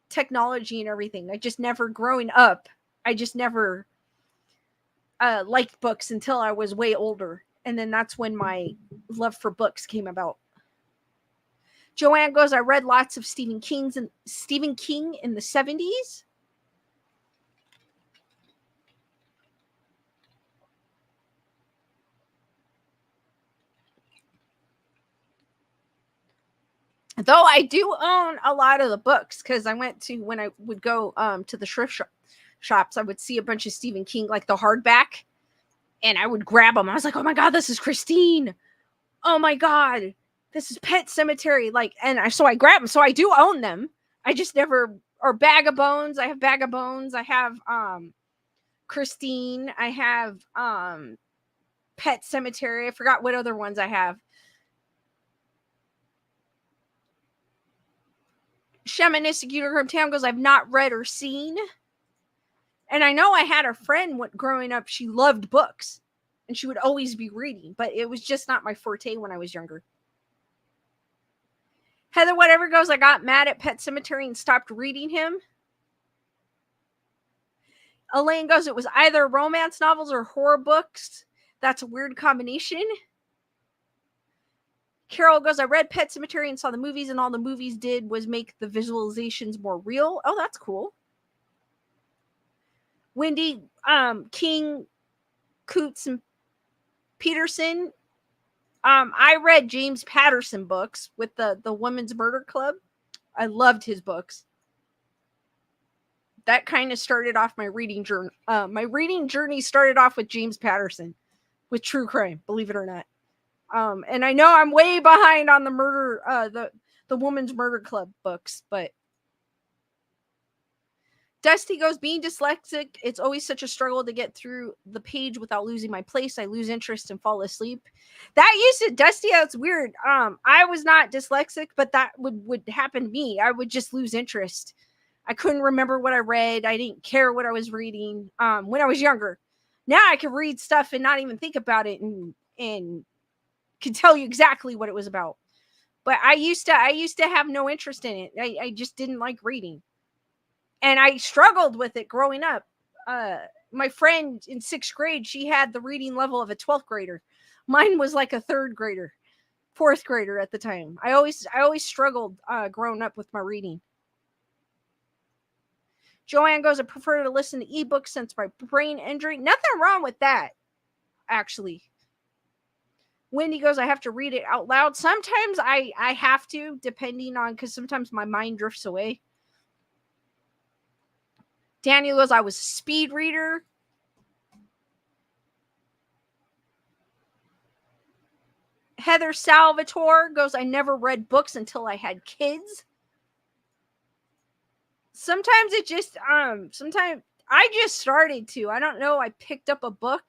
technology and everything. I just never, growing up, I just never liked books until I was way older, and then that's when my love for books came about. Joanne goes, I read lots of Stephen King in the 70s. Though I do own a lot of the books, because I went to, when I would go to the thrift shops, I would see a bunch of Stephen King, like the hardback, and I would grab them. I was like, oh my God, this is Christine. Oh my God, this is Pet Cemetery. Like, so I grab them. So I do own them. I just never, or Bag of Bones. I have Bag of Bones. I have Christine. I have Pet Cemetery. I forgot what other ones I have. Shamanistic Unicorn Town goes, I've not read or seen. And I know I had a friend growing up, she loved books, and she would always be reading, but it was just not my forte when I was younger. Heather, whatever goes, I got mad at Pet Cemetery and stopped reading him. Elaine goes, it was either romance novels or horror books. That's a weird combination. Carol goes, I read Pet Cemetery and saw the movies, and all the movies did was make the visualizations more real. Oh, that's cool. Wendy, King, Coots, and Peterson. I read James Patterson books with the Women's Murder Club. I loved his books. that kind of started off my reading journey. My reading journey started off with James Patterson, with true crime, believe it or not. And I know I'm way behind on the murder, the Woman's Murder Club books, but Dusty goes, being dyslexic, it's always such a struggle to get through the page without losing my place. I lose interest and fall asleep. That used to, Dusty, that's weird. I was not dyslexic, but that would happen to me. I would just lose interest. I couldn't remember what I read. I didn't care what I was reading when I was younger. Now I can read stuff and not even think about it and can tell you exactly what it was about. But I used to have no interest in it. I just didn't like reading. And I struggled with it growing up. My friend in 6th grade, she had the reading level of a 12th grader. Mine was like a 3rd grader, 4th grader at the time. I always struggled growing up with my reading. Joanne goes, I prefer to listen to ebooks since my brain injury. Nothing wrong with that, actually. Wendy goes, I have to read it out loud. Sometimes I have to, depending on, because sometimes my mind drifts away. Daniel goes, I was a speed reader. Heather Salvatore goes, I never read books until I had kids. Sometimes it just, sometimes I just started to. I don't know. I picked up a book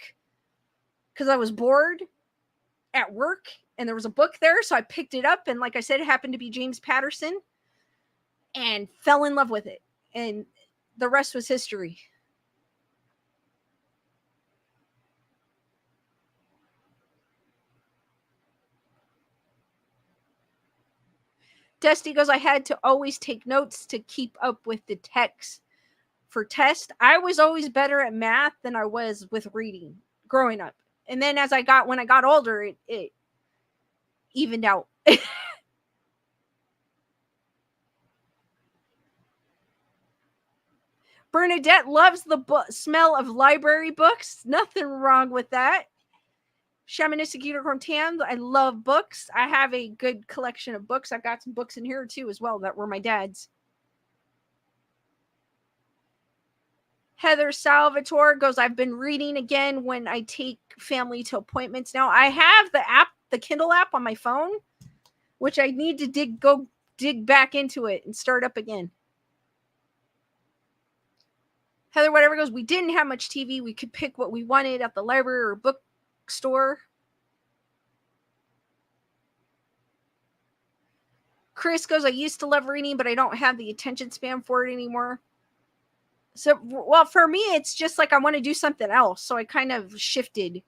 because I was bored at work and there was a book there. So I picked it up. And like I said, it happened to be James Patterson and fell in love with it. And the rest was history. Dusty goes, I had to always take notes to keep up with the text for test. I was always better at math than I was with reading growing up. And then when I got older, it evened out. Bernadette loves the smell of library books. Nothing wrong with that. Shamanistic Unicorn Tam, I love books. I have a good collection of books. I've got some books in here too as well that were my dad's. Heather Salvatore goes, I've been reading again when I take family to appointments. Now I have the Kindle app on my phone, which I need to dig back into it and start up again. Heather whatever goes, we didn't have much TV. We could pick what we wanted at the library or bookstore. Chris goes, I used to love reading, but I don't have the attention span for it anymore. So, well, for me, it's just like I want to do something else. So I kind of shifted.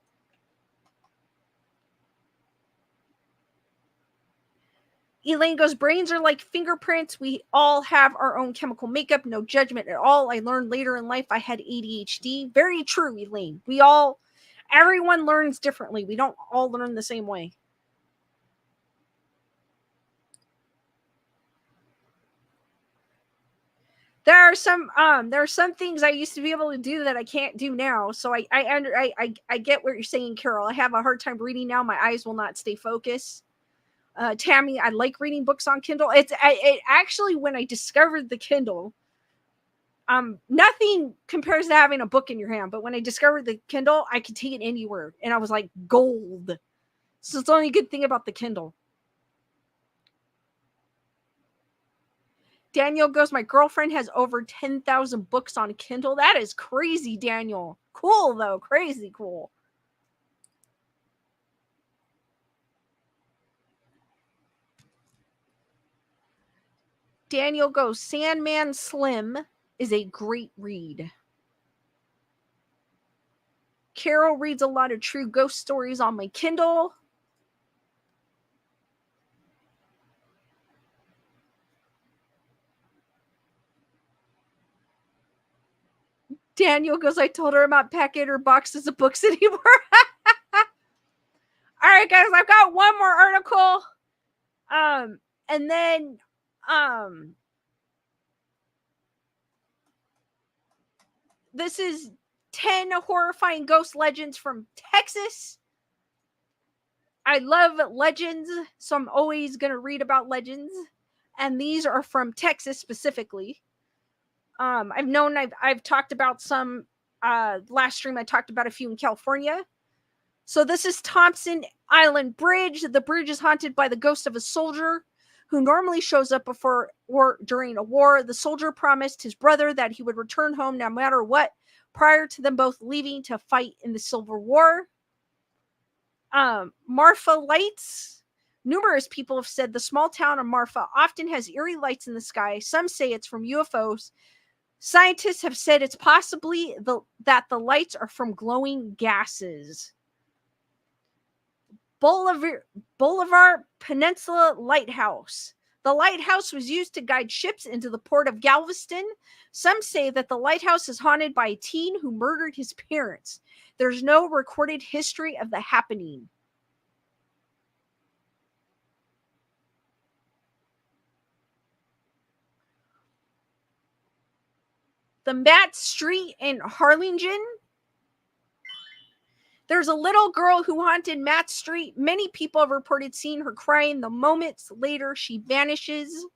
Elaine goes, brains are like fingerprints. We all have our own chemical makeup. No judgment at all. I learned later in life I had ADHD. Very true, Elaine. Everyone learns differently. We don't all learn the same way. There are some things I used to be able to do that I can't do now. So I get what you're saying, Carol. I have a hard time reading now. My eyes will not stay focused. Tammy, I like reading books on Kindle. It actually, when I discovered the Kindle, nothing compares to having a book in your hand. But when I discovered the Kindle, I could take it anywhere, and I was like gold. So it's the only good thing about the Kindle. Daniel goes, my girlfriend has over 10,000 books on Kindle. That is crazy, Daniel. Cool, though. Crazy cool. Daniel goes, Sandman Slim is a great read. Carol reads a lot of true ghost stories on my Kindle. Daniel goes, I told her I'm not packing her boxes of books anymore. All right, guys, I've got one more article. And then this is 10 horrifying ghost legends from Texas. I love legends, so I'm always going to read about legends. And these are from Texas specifically. I've talked about some last stream. I talked about a few in California. So this is Thompson Island Bridge. The bridge is haunted by the ghost of a soldier who normally shows up before or during a war. The soldier promised his brother that he would return home no matter what, prior to them both leaving to fight in the Civil War. Marfa lights. Numerous people have said the small town of Marfa often has eerie lights in the sky. Some say it's from UFOs. Scientists have said it's possibly that the lights are from glowing gases. Bolivar Peninsula Lighthouse. The lighthouse was used to guide ships into the port of Galveston. Some say that the lighthouse is haunted by a teen who murdered his parents. There's no recorded history of the happening. The Matt Street in Harlingen. There's a little girl who haunted Matt Street. Many people have reported seeing her crying. The moments later, she vanishes.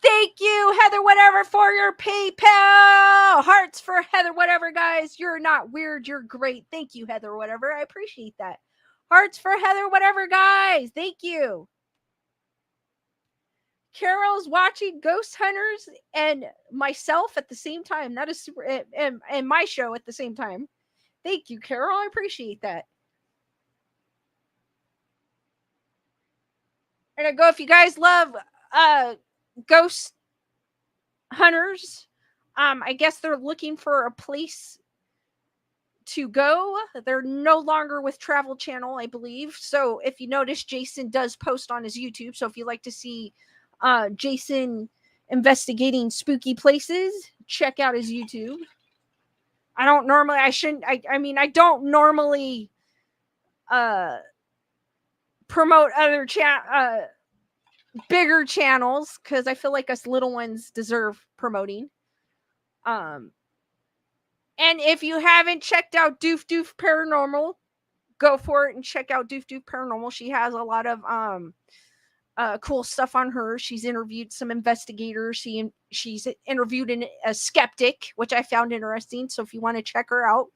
Thank you, Heather Whatever, for your PayPal. Hearts for Heather Whatever, guys. You're not weird. You're great. Thank you, Heather Whatever. I appreciate that. Hearts for Heather Whatever, guys. Thank you. Carol's watching Ghost Hunters and myself at the same time. That is super. And my show at the same time. Thank you, Carol. I appreciate that. And I go, if you guys love Ghost Hunters, I guess they're looking for a place to go. They're no longer with Travel Channel, I believe. So if you notice, Jason does post on his YouTube. So if you like to see Jason investigating spooky places, check out his YouTube. I don't normally promote other bigger channels because I feel like us little ones deserve promoting. And if you haven't checked out Doof Doof Paranormal, go for it and check out Doof Doof Paranormal. She has a lot of cool stuff on her. She's interviewed some investigators. She's interviewed a skeptic, which I found interesting. So if you want to check her out,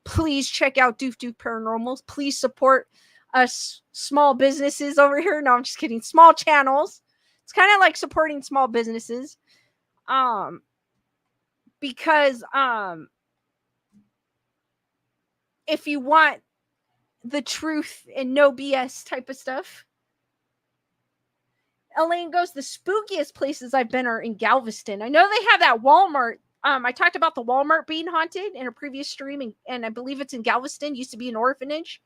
please check out Doof Doof Paranormal. Please support us small businesses over here. No, I'm just kidding. Small channels. It's kind of like supporting small businesses. Because if you want the truth and no BS type of stuff. Elaine goes, the spookiest places I've been are in Galveston. I know they have that Walmart. I talked about the Walmart being haunted in a previous stream, and I believe it's in Galveston. Used to be an orphanage.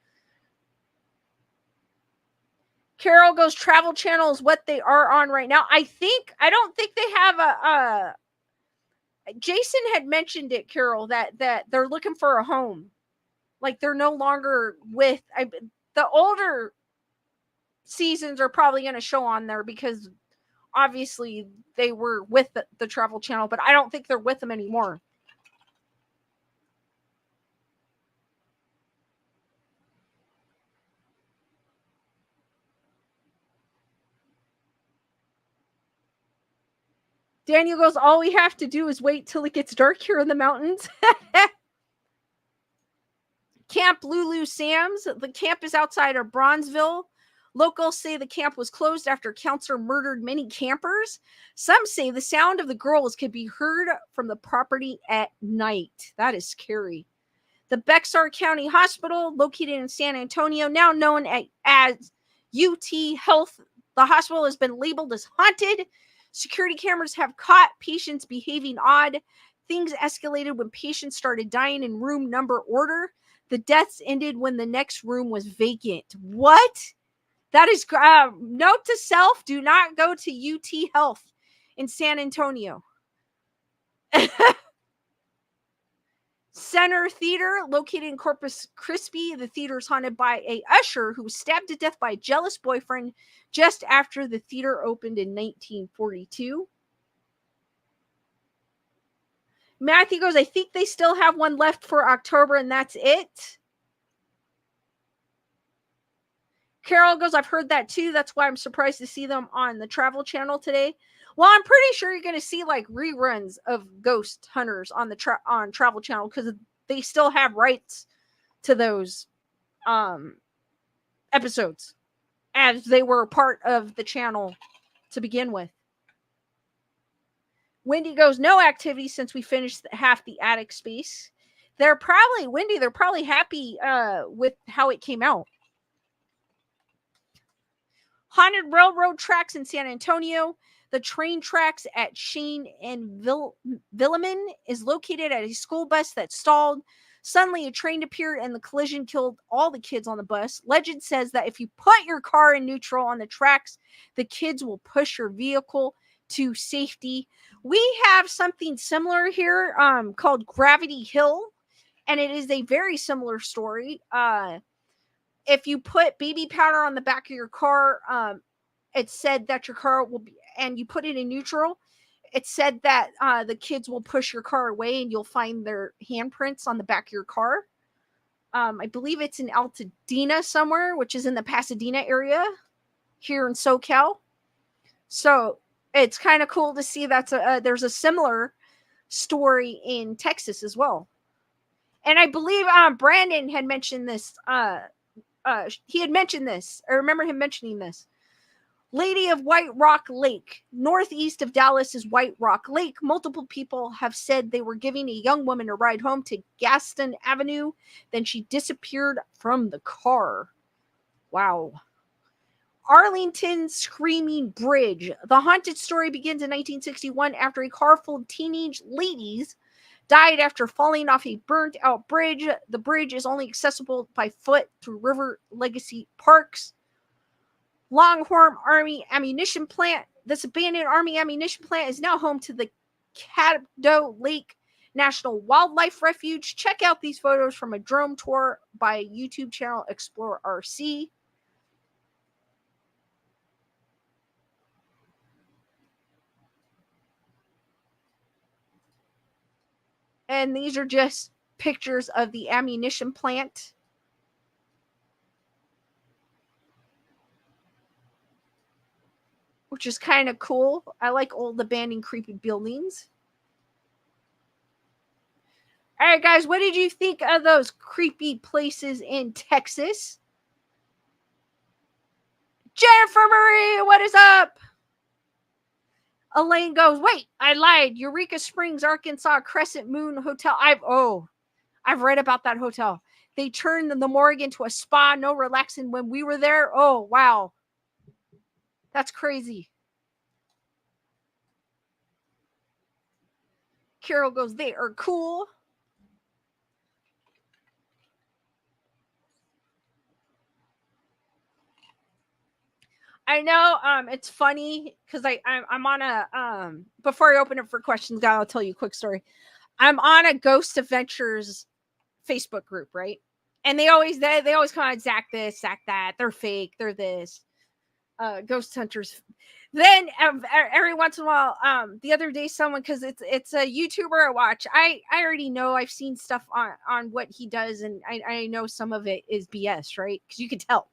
Carol goes, Travel Channel is what they are on right now. I don't think they have Jason had mentioned it, Carol, that they're looking for a home. Like they're no longer with the older seasons are probably going to show on there because obviously they were with the Travel Channel, but I don't think they're with them anymore. Daniel goes, all we have to do is wait till it gets dark here in the mountains. Camp Lulu Sam's. The camp is outside of Bronzeville. Locals say the camp was closed after a counselor murdered many campers. Some say the sound of the girls could be heard from the property at night. That is scary. The Bexar County Hospital, located in San Antonio, now known as UT Health. The hospital has been labeled as haunted. Security cameras have caught patients behaving odd. Things escalated when patients started dying in room number order. The deaths ended when the next room was vacant. What? That is note to self: do not go to UT Health in San Antonio. Center Theater, located in Corpus Christi. The theater is haunted by a usher who was stabbed to death by a jealous boyfriend just after the theater opened in 1942. Matthew goes, I think they still have one left for October, and that's it. Carol goes, I've heard that too. That's why I'm surprised to see them on the Travel Channel today. Well, I'm pretty sure you're going to see like reruns of Ghost Hunters on the on Travel Channel because they still have rights to those episodes as they were part of the channel to begin with. Wendy goes, no activity since we finished half the attic space. They're probably happy with how it came out. Haunted railroad tracks in San Antonio. The train tracks at Shane and Villaman is located at a school bus that stalled. Suddenly, a train appeared and the collision killed all the kids on the bus. Legend says that if you put your car in neutral on the tracks, the kids will push your vehicle to safety. We have something similar here called Gravity Hill, and it is a very similar story. If you put baby powder on the back of your car, it said that your car will be, and you put it in neutral, it said that the kids will push your car away and you'll find their handprints on the back of your car. I believe it's in Altadena somewhere, which is in the Pasadena area here in SoCal. So it's kind of cool to see that there's a similar story in Texas as well. And I believe Brandon had mentioned this. He had mentioned this. I remember him mentioning this. Lady of White Rock Lake. Northeast of Dallas is White Rock Lake. Multiple people have said they were giving a young woman a ride home to Gaston Avenue. Then she disappeared from the car. Wow. Arlington Screaming Bridge. The haunted story begins in 1961 after a car full of teenage ladies died after falling off a burnt-out bridge. The bridge is only accessible by foot through River Legacy Parks. Longhorn Army Ammunition Plant. This abandoned Army ammunition plant is now home to the Caddo Lake National Wildlife Refuge. Check out these photos from a drone tour by YouTube channel Explore RC. And these are just pictures of the ammunition plant. Which is kind of cool. I like old abandoned creepy buildings. All right, guys, what did you think of those creepy places in Texas? Jennifer Marie, what is up? Elaine goes, wait, I lied. Eureka Springs, Arkansas, Crescent Moon Hotel. I've read about that hotel. They turned the morgue into a spa, no relaxing when we were there. Oh, wow. That's crazy. Carol goes, they are cool. I know it's funny because I'm on a before I open it for questions, guys, I'll tell you a quick story. I'm on a Ghost Adventures Facebook group, right? And they always come out, Zach this, Zach that, they're fake, they're this. Ghost hunters. Then every once in a while, the other day someone, because it's a YouTuber I watch. I already know, I've seen stuff on what he does, and I know some of it is BS, right? Because you can tell.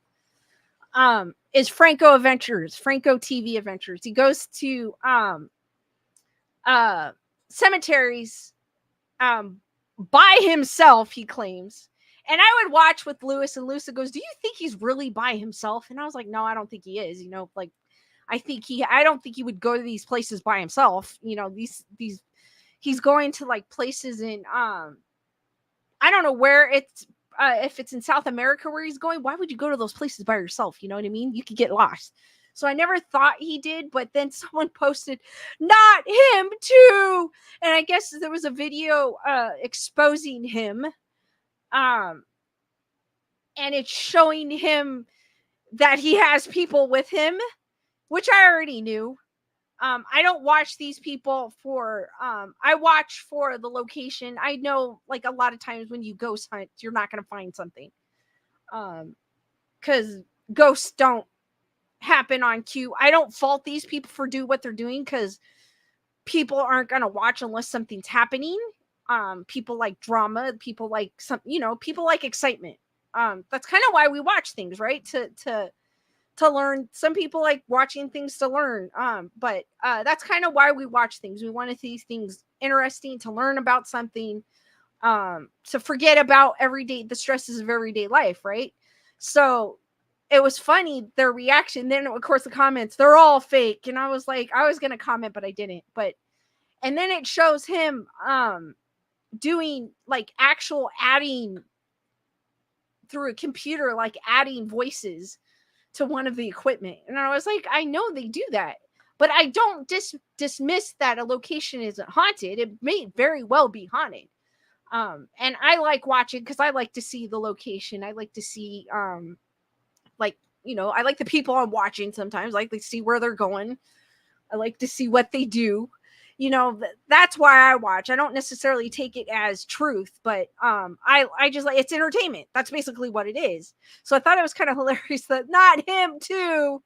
Is Franco TV Adventures. He goes to cemeteries by himself, he claims. And I would watch with Lewis, and Lewis goes, do you think he's really by himself? And I was like, no, I don't think he is. Like, I don't think he would go to these places by himself. He's going to like places in, I don't know where it's, if it's in South America where he's going. Why would you go to those places by yourself? You know what I mean? You could get lost. So I never thought he did, but then someone posted, not him too. And I guess there was a video exposing him. And it's showing him that he has people with him, which I already knew. I don't watch these people for, I watch for the location. I know, like, a lot of times when you ghost hunt, you're not going to find something. Because ghosts don't happen on cue. I don't fault these people for doing what they're doing, because people aren't going to watch unless something's happening. People like drama, people like people like excitement. That's kind of why we watch things, right? To to learn. Some people like watching things to learn. But that's kind of why we watch things. We want to see things interesting, to learn about something, to forget about the stresses of everyday life, right? So it was funny, their reaction. Then of course the comments, they're all fake. And I was like, I was gonna comment, but I didn't. But and then it shows him doing like actual adding through a computer, like adding voices to one of the equipment. And I was like, I know they do that, but I don't dismiss that a location isn't haunted. It may very well be haunted. And I like watching because I like to see the location. I like to see like, you know, I like the people I'm watching sometimes. I like to see where they're going. I like to see what they do. You know, that's why I watch. I don't necessarily take it as truth, but I just like, it's entertainment. That's basically what it is. So I thought it was kind of hilarious that not him too.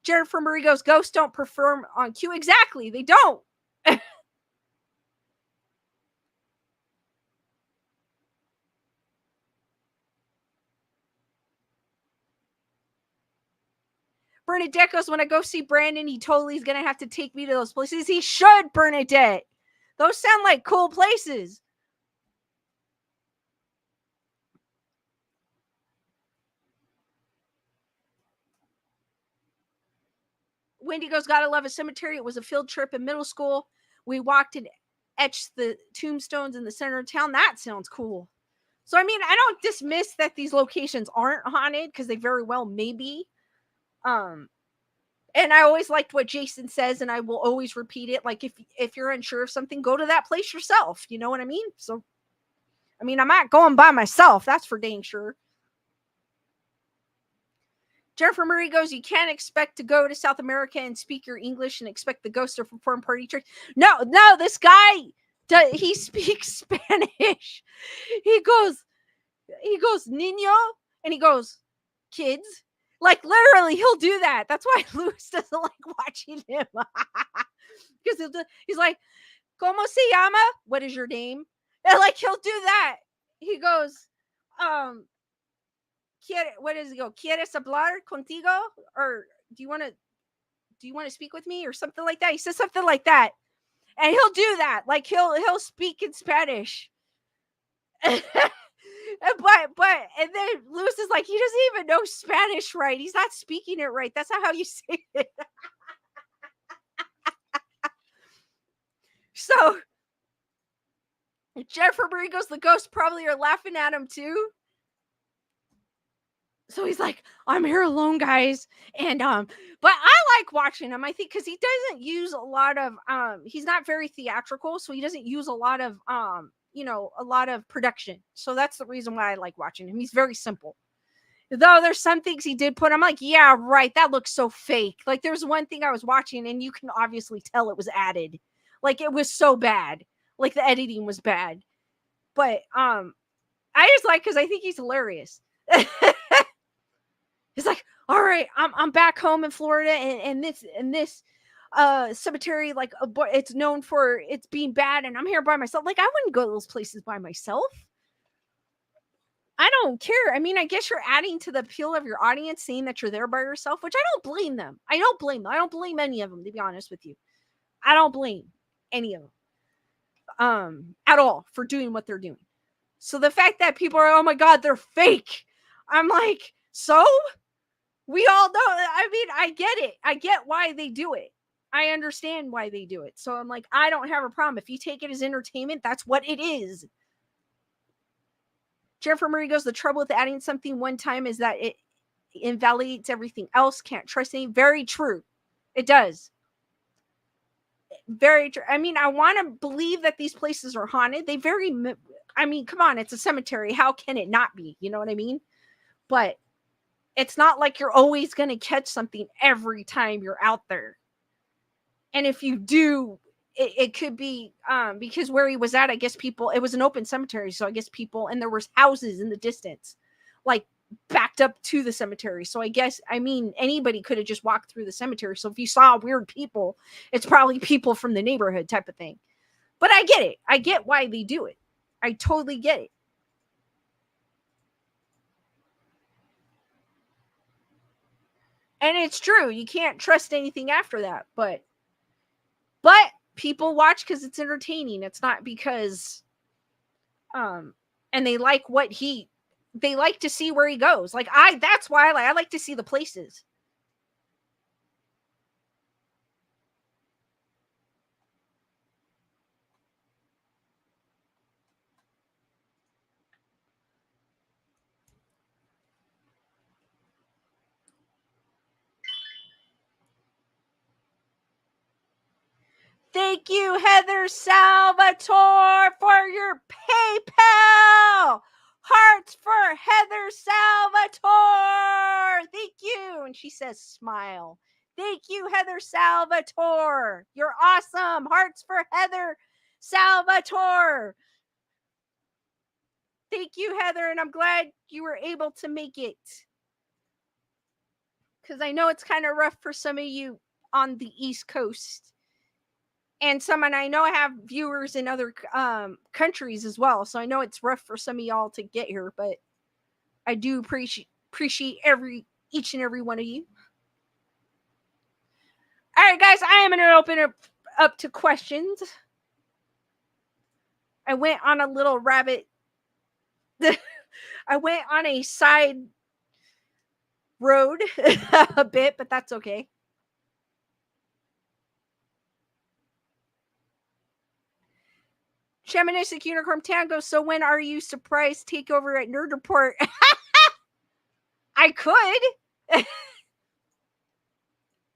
Jennifer Marie goes, ghosts don't perform on cue. Exactly, they don't. Bernadette goes, when I go see Brandon, he totally is going to have to take me to those places. He should, Bernadette. Those sound like cool places. Wendy goes, gotta love a cemetery. It was a field trip in middle school. We walked and etched the tombstones in the center of town. That sounds cool. So, I mean, I don't dismiss that these locations aren't haunted because they very well may be. And I always liked what Jason says, and I will always repeat it. Like, if you're unsure of something, go to that place yourself. You know what I mean? So, I mean, I'm not going by myself. That's for dang sure. Jennifer Murray goes, you can't expect to go to South America and speak your English and expect the ghost to perform party tricks. No, this guy, he speaks Spanish. He goes, Nino, and he goes, kids. Like, literally, he'll do that. That's why Lewis doesn't like watching him. Because he's like, ¿Cómo se llama? What is your name? And like, he'll do that. He goes, what does he go? ¿Quieres hablar contigo? Or do you want to speak with me? Or something like that. He says something like that. And he'll do that. Like, he'll speak in Spanish. but and then Lewis is like, he doesn't even know Spanish right. He's not speaking it right. That's not how you say it. So Jennifer Marie goes, the ghosts probably are laughing at him too. So he's like, I'm here alone, guys. And but I like watching him. I think because he doesn't use a lot of he's not very theatrical, so he doesn't use a lot of a lot of production. So that's the reason why I like watching him. He's very simple. Though there's some things he did put, I'm like, yeah, right. That looks so fake. Like, there was one thing I was watching, and you can obviously tell it was added. Like, it was so bad. Like, the editing was bad. But I just like, because I think he's hilarious. He's like, all right, I'm back home in Florida, and this cemetery, like, it's known for it's being bad, and I'm here by myself. Like, I wouldn't go to those places by myself. I don't care. I mean, I guess you're adding to the appeal of your audience, seeing that you're there by yourself, which I don't blame them. I don't blame them. I don't blame any of them, to be honest with you. I don't blame any of them at all for doing what they're doing. So the fact that people are, oh my God, they're fake. I'm like, so? We all know. I mean, I get it. I get why they do it. I understand why they do it. So I'm like, I don't have a problem. If you take it as entertainment, that's what it is. Jennifer Murray goes, the trouble with adding something one time is that it invalidates everything else. Can't trust anything. Very true. It does. Very true. I mean, I want to believe that these places are haunted. I mean, come on, it's a cemetery. How can it not be? You know what I mean? But it's not like you're always going to catch something every time you're out there. And if you do, it could be because where he was at, I guess it was an open cemetery. So I guess and there was houses in the distance, like backed up to the cemetery. So I guess, I mean, anybody could have just walked through the cemetery. So if you saw weird people, it's probably people from the neighborhood type of thing. But I get it. I get why they do it. I totally get it. And it's true. You can't trust anything after that. But people watch because it's entertaining. It's not because and they like they like to see where he goes. Like that's why I like to see the places. Thank you, Heather Salvatore, for your PayPal. Hearts for Heather Salvatore. Thank you. And she says, smile. Thank you, Heather Salvatore. You're awesome. Hearts for Heather Salvatore. Thank you, Heather. And I'm glad you were able to make it. Because I know it's kind of rough for some of you on the East Coast. And I know I have viewers in other countries as well, so I know it's rough for some of y'all to get here, but I do appreciate each and every one of you. All right, guys, I am going to open it up to questions. I went on a little rabbit. I went on a side road a bit, but that's okay. Shamanistic Unicorn Tango, so when are you surprise takeover at Nerd Report? I could.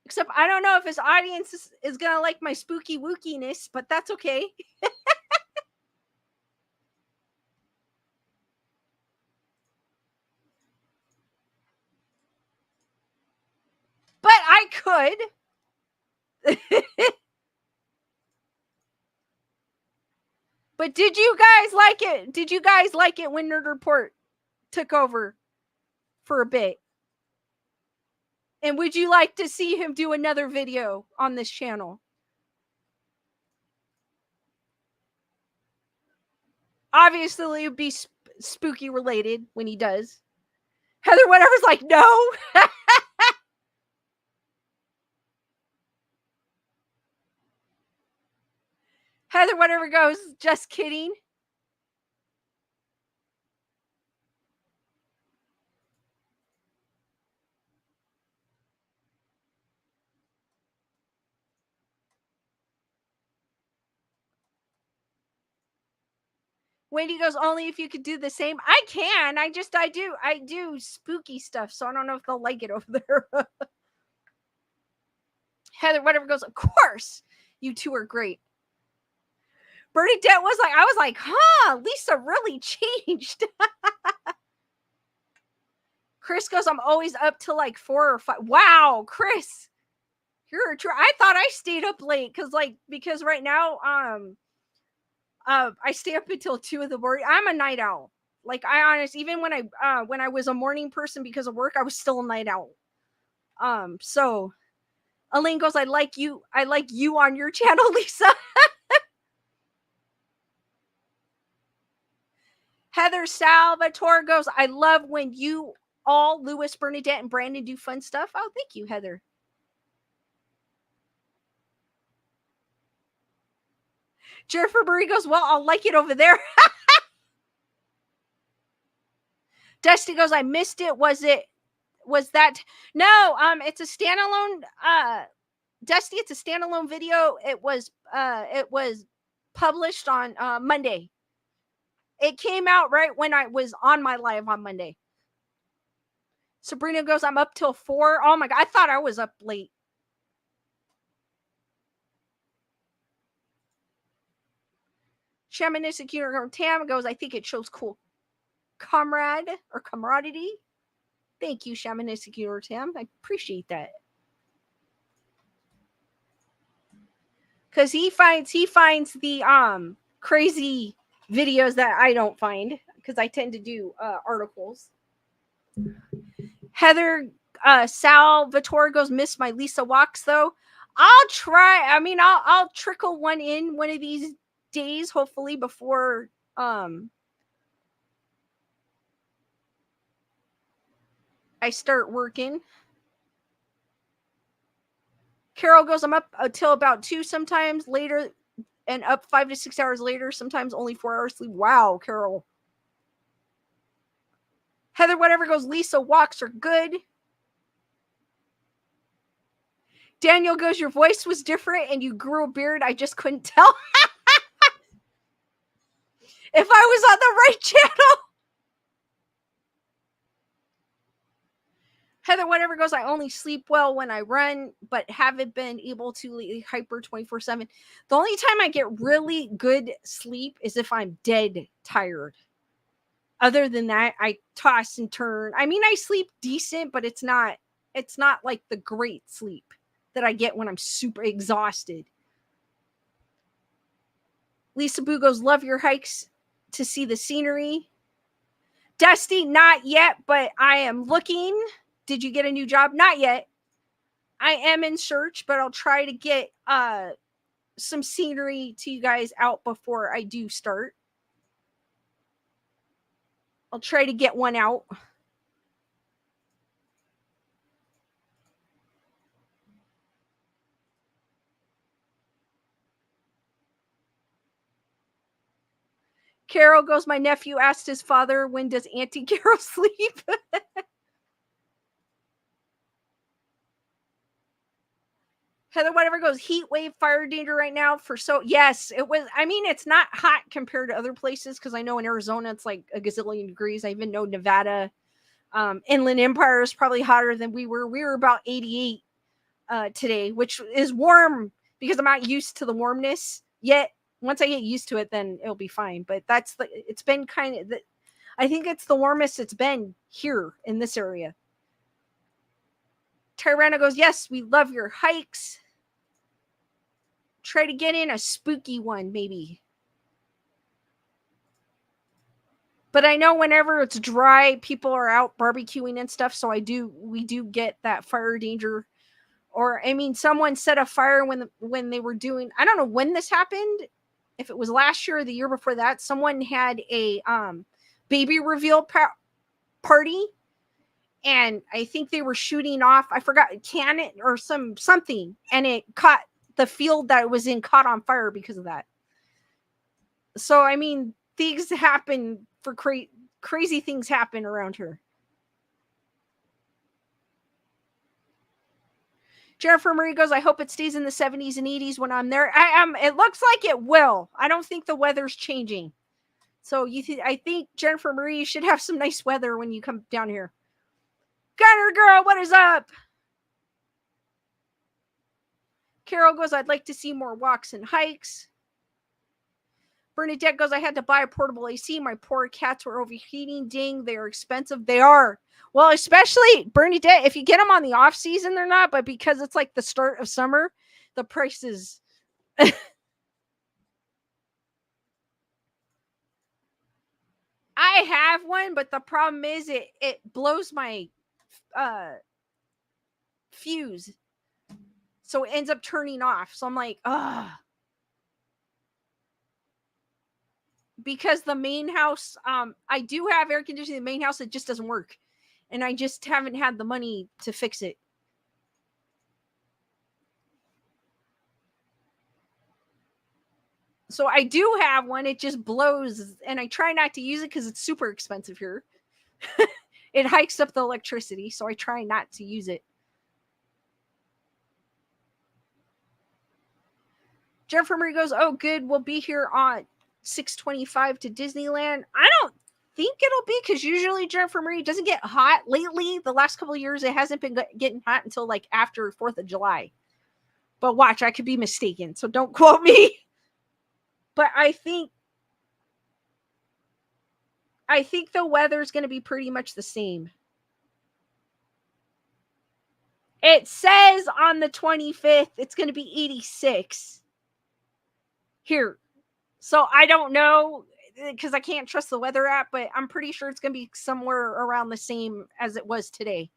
Except I don't know if his audience is going to like my spooky wookiness, but that's okay. But I could. But did you guys like it? Did you guys like it when Nerd Report took over for a bit? And would you like to see him do another video on this channel? Obviously, it would be spooky related when he does. Heather Whatever's like, no. Heather Whatever goes, just kidding. Wendy goes, only if you could do the same. I can. I do spooky stuff, so I don't know if they'll like it over there. Heather Whatever goes, of course. You two are great. Bernadette was like, I was like, huh, Lisa really changed. Chris goes, I'm always up till like 4 or 5. Wow, Chris, you're true. I thought I stayed up late because right now, I stay up until 2 in the morning. I'm a night owl. Like even when I was a morning person because of work, I was still a night owl. So Elaine goes, I like you on your channel, Lisa. Heather Salvatore goes, I love when you all, Lewis, Bernadette, and Brandon do fun stuff. Oh, thank you, Heather. Jennifer Burry goes, well, I'll like it over there. Dusty goes, I missed it. Was that? No, it's a standalone, Dusty, it's a standalone video. It was published on Monday. It came out right when I was on my live on Monday. Sabrina goes, I'm up till 4. Oh my God, I thought I was up late. Shamanistic Unicorn Tam goes, I think it shows cool camaraderie. Thank you, Shamanistic Unicorn Tam. I appreciate that. Because he finds the crazy videos that I don't find, because I tend to do articles. Heather Salvatore goes, miss my Lisa walks though. I'll try. I mean, I'll trickle one in one of these days, hopefully before I start working. Carol goes, I'm up until about 2 sometimes later and up 5 to 6 hours later, sometimes only 4 hours sleep. Wow, Carol. Heather, whatever goes, Lisa, walks are good. Daniel goes, your voice was different and you grew a beard. I just couldn't tell if I was on the right channel. Heather, whatever goes, I only sleep well when I run, but haven't been able to lately hyper 24/7. The only time I get really good sleep is if I'm dead tired. Other than that, I toss and turn. I mean, I sleep decent, but it's not like the great sleep that I get when I'm super exhausted. Lisa Boo goes, love your hikes to see the scenery. Dusty, not yet, but I am looking. Did you get a new job? Not yet. I am in search, but I'll try to get some scenery to you guys out before I do start. I'll try to get one out. Carol goes, my nephew asked his father, when does Auntie Carol sleep? Heather, whatever goes, heat wave, fire danger right now for so, yes, it was, I mean, it's not hot compared to other places because I know in Arizona it's like a gazillion degrees. I even know Nevada, Inland Empire is probably hotter than we were. We were about 88 today, which is warm because I'm not used to the warmness yet. Once I get used to it, then it'll be fine. But it's been kind of, I think it's the warmest it's been here in this area. Tyrana goes, yes, we love your hikes. Try to get in a spooky one, maybe. But I know whenever it's dry, people are out barbecuing and stuff. So we do get that fire danger. Or, I mean, someone set a fire when they were doing, I don't know when this happened. If it was last year or the year before that, someone had a baby reveal party. And I think they were shooting off, I forgot, cannon or something. And it caught the field that it was in caught on fire because of that. So, I mean, things happen for crazy things happen around here. Jennifer Marie goes, I hope it stays in the 70s and 80s when I'm there. It looks like it will. I don't think the weather's changing. So I think Jennifer Marie should have some nice weather when you come down here. Gunner girl, what is up? Carol goes, I'd like to see more walks and hikes. Bernadette goes, I had to buy a portable AC. My poor cats were overheating. Ding, they are expensive. They are. Well, especially Bernadette, if you get them on the off season, they're not. But because it's like the start of summer, the prices. I have one, but the problem is it blows my fuse. So it ends up turning off. So I'm like, ugh. Because the main house, I do have air conditioning in the main house, it just doesn't work. And I just haven't had the money to fix it. So I do have one, it just blows, and I try not to use it because it's super expensive here. It hikes up the electricity, so I try not to use it. Jennifer Marie goes, oh, good, we'll be here on 6:25 to Disneyland. I don't think it'll be, because usually Jennifer Marie doesn't get hot lately. The last couple of years, it hasn't been getting hot until like after 4th of July. But watch, I could be mistaken, so don't quote me. But I think the weather's going to be pretty much the same. It says on the 25th, it's going to be 86 here. So I don't know, because I can't trust the weather app, but I'm pretty sure it's going to be somewhere around the same as it was today.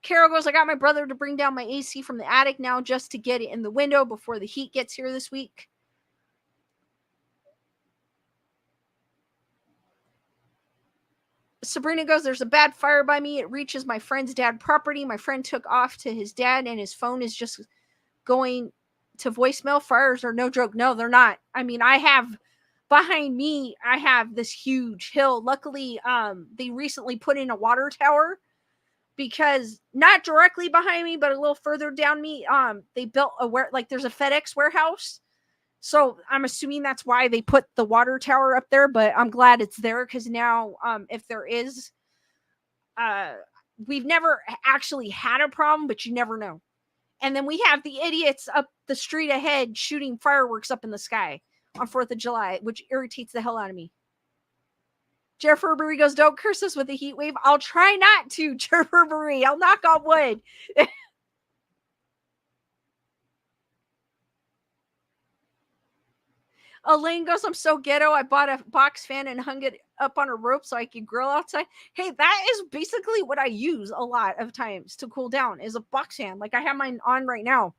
Carol goes, I got my brother to bring down my AC from the attic now just to get it in the window before the heat gets here this week. Sabrina goes, there's a bad fire by me. It reaches my friend's dad property. My friend took off to his dad and his phone is just going to voicemail. Fires are no joke. No, they're not. I mean, I have behind me, I have this huge hill. Luckily, they recently put in a water tower because not directly behind me, but a little further down me, they built there's a FedEx warehouse. So I'm assuming that's why they put the water tower up there, but I'm glad it's there because now, if there is, uh, we've never actually had a problem, but you never know. And then we have the idiots up the street ahead shooting fireworks up in the sky on 4th of July, which irritates the hell out of me. Jennifer Marie goes, don't curse us with a heat wave. I'll try not to, Jennifer Marie. I'll knock on wood. Elaine goes, I'm so ghetto. I bought a box fan and hung it up on a rope so I could grill outside. Hey, that is basically what I use a lot of times to cool down is a box fan. Like I have mine on right now.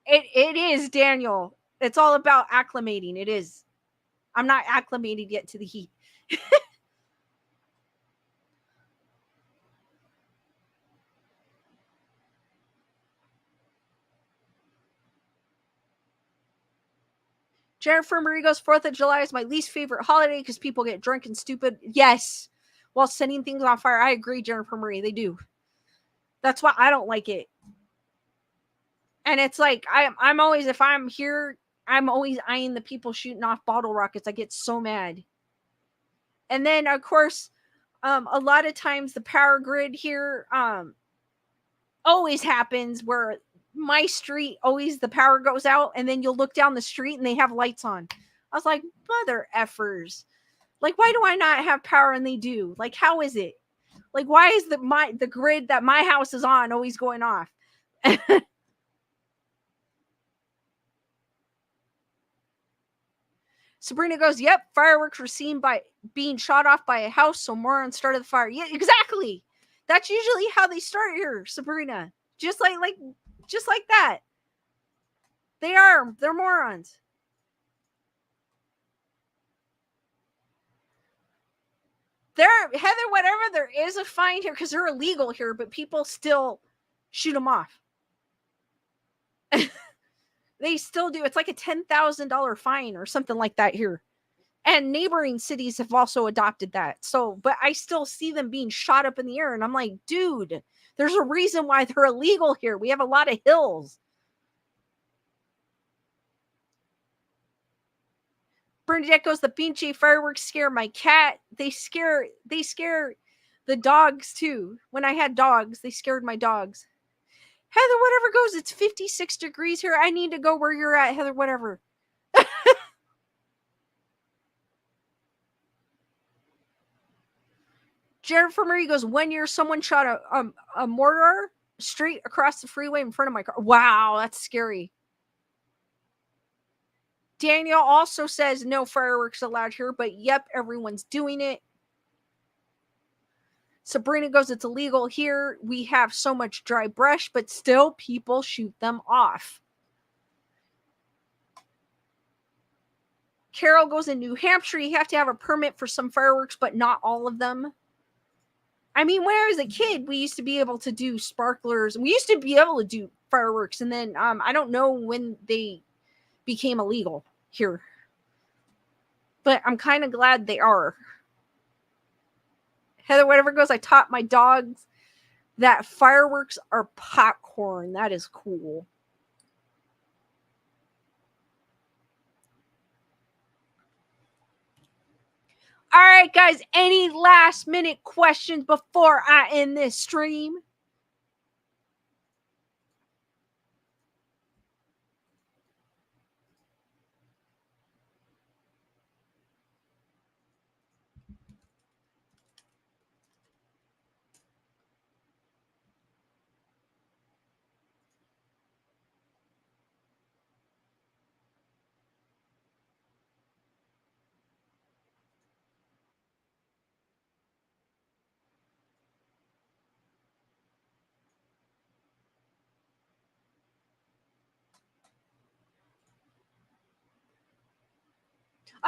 It is, Daniel. It's all about acclimating. It is. I'm not acclimated yet to the heat. Jennifer Marie goes, 4th of July is my least favorite holiday because people get drunk and stupid. Yes. While setting things on fire. I agree, Jennifer Marie. They do. That's why I don't like it. And it's like, I'm always, if I'm here, I'm always eyeing the people shooting off bottle rockets. I get so mad. And then, of course, a lot of times the power grid here always happens where my street always the power goes out and then you'll look down the street and they have lights on. I was like, mother effers. Like, why do I not have power and they do? Like, how is it? Like, why is the grid that my house is on always going off? Sabrina goes, yep, fireworks were seen by being shot off by a house, so morons started the fire. Yeah, exactly. That's usually how they start here, Sabrina. Just like that. They're morons. Heather, whatever, there is a fine here because they're illegal here, but people still shoot them off. They still do. It's like a $10,000 fine or something like that here. And neighboring cities have also adopted that. So, but I still see them being shot up in the air. And I'm like, dude, there's a reason why they're illegal here. We have a lot of hills. Bernadette goes, the pinche fireworks scare my cat. They scare the dogs too. When I had dogs, they scared my dogs. Heather, whatever goes, it's 56 degrees here. I need to go where you're at, Heather, whatever. Jennifer Marie goes, 1 year someone shot a mortar straight across the freeway in front of my car. Wow, that's scary. Daniel also says no fireworks allowed here, but yep, everyone's doing it. Sabrina goes, it's illegal here. We have so much dry brush, but still people shoot them off. Carol goes, in New Hampshire, you have to have a permit for some fireworks, but not all of them. I mean, when I was a kid, we used to be able to do sparklers. We used to be able to do fireworks. And then I don't know when they became illegal here. But I'm kind of glad they are. Heather, whatever goes, I taught my dogs that fireworks are popcorn. That is cool. All right, guys, any last minute questions before I end this stream?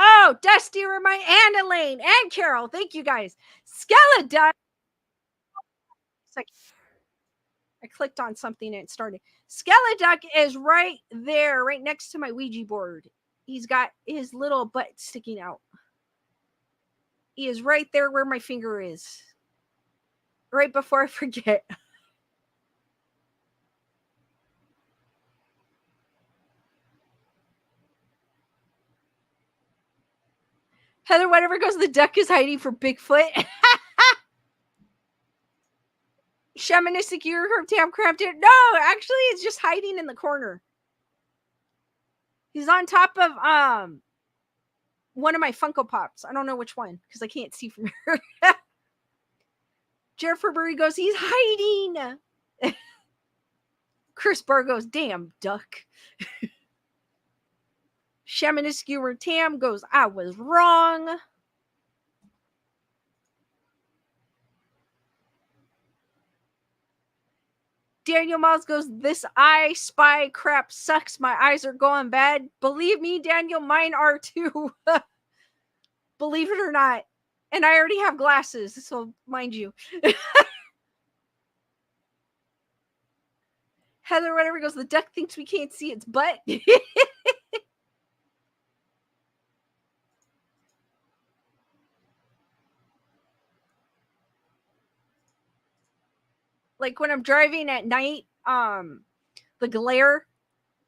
Oh, Dusty, remind and Elaine and Carol. Thank you guys. Skeleduck. I clicked on something and it started. Skeleduck is right there, right next to my Ouija board. He's got his little butt sticking out. He is right there where my finger is. Right before I forget. Heather, whatever goes, the duck is hiding for Bigfoot. Shamanistic ear herb tam cramped it. No, actually, it's just hiding in the corner. He's on top of one of my Funko Pops. I don't know which one because I can't see from here. Jennifer Burry goes, he's hiding. Chris Burr goes, damn duck. Shamanistic ear tam goes, I was wrong. Daniel Miles goes, this eye spy crap sucks. My eyes are going bad. Believe me, Daniel, mine are too. Believe it or not. And I already have glasses, so mind you. Heather, whatever goes, the duck thinks we can't see its butt. Like when I'm driving at night, the glare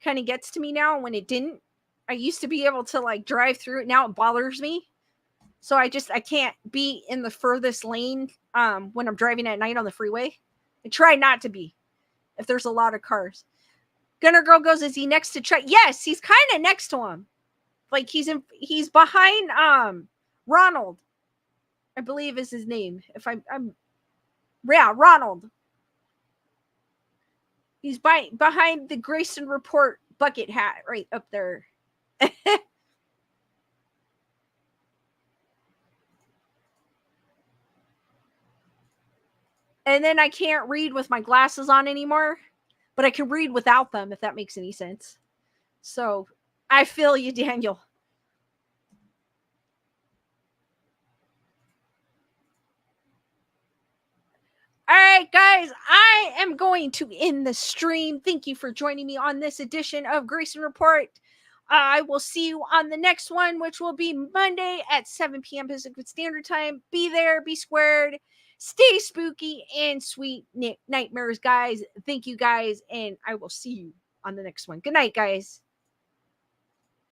kind of gets to me now when it didn't. I used to be able to like drive through it. Now it bothers me. So I can't be in the furthest lane when I'm driving at night on the freeway. I try not to be if there's a lot of cars. Gunner Girl goes, is he next to Trey? Yes, he's kind of next to him. Like he's behind Ronald, I believe is his name. If I'm Ronald. He's behind the Graysonreport bucket hat right up there. And then I can't read with my glasses on anymore, but I can read without them, if that makes any sense. So I feel you, Daniel. All right, guys, I am going to end the stream. Thank you for joining me on this edition of Grayson Report. I will see you on the next one, which will be Monday at 7 p.m. Pacific Standard Time. Be there, be squared, stay spooky, and sweet nightmares, guys. Thank you, guys, and I will see you on the next one. Good night, guys.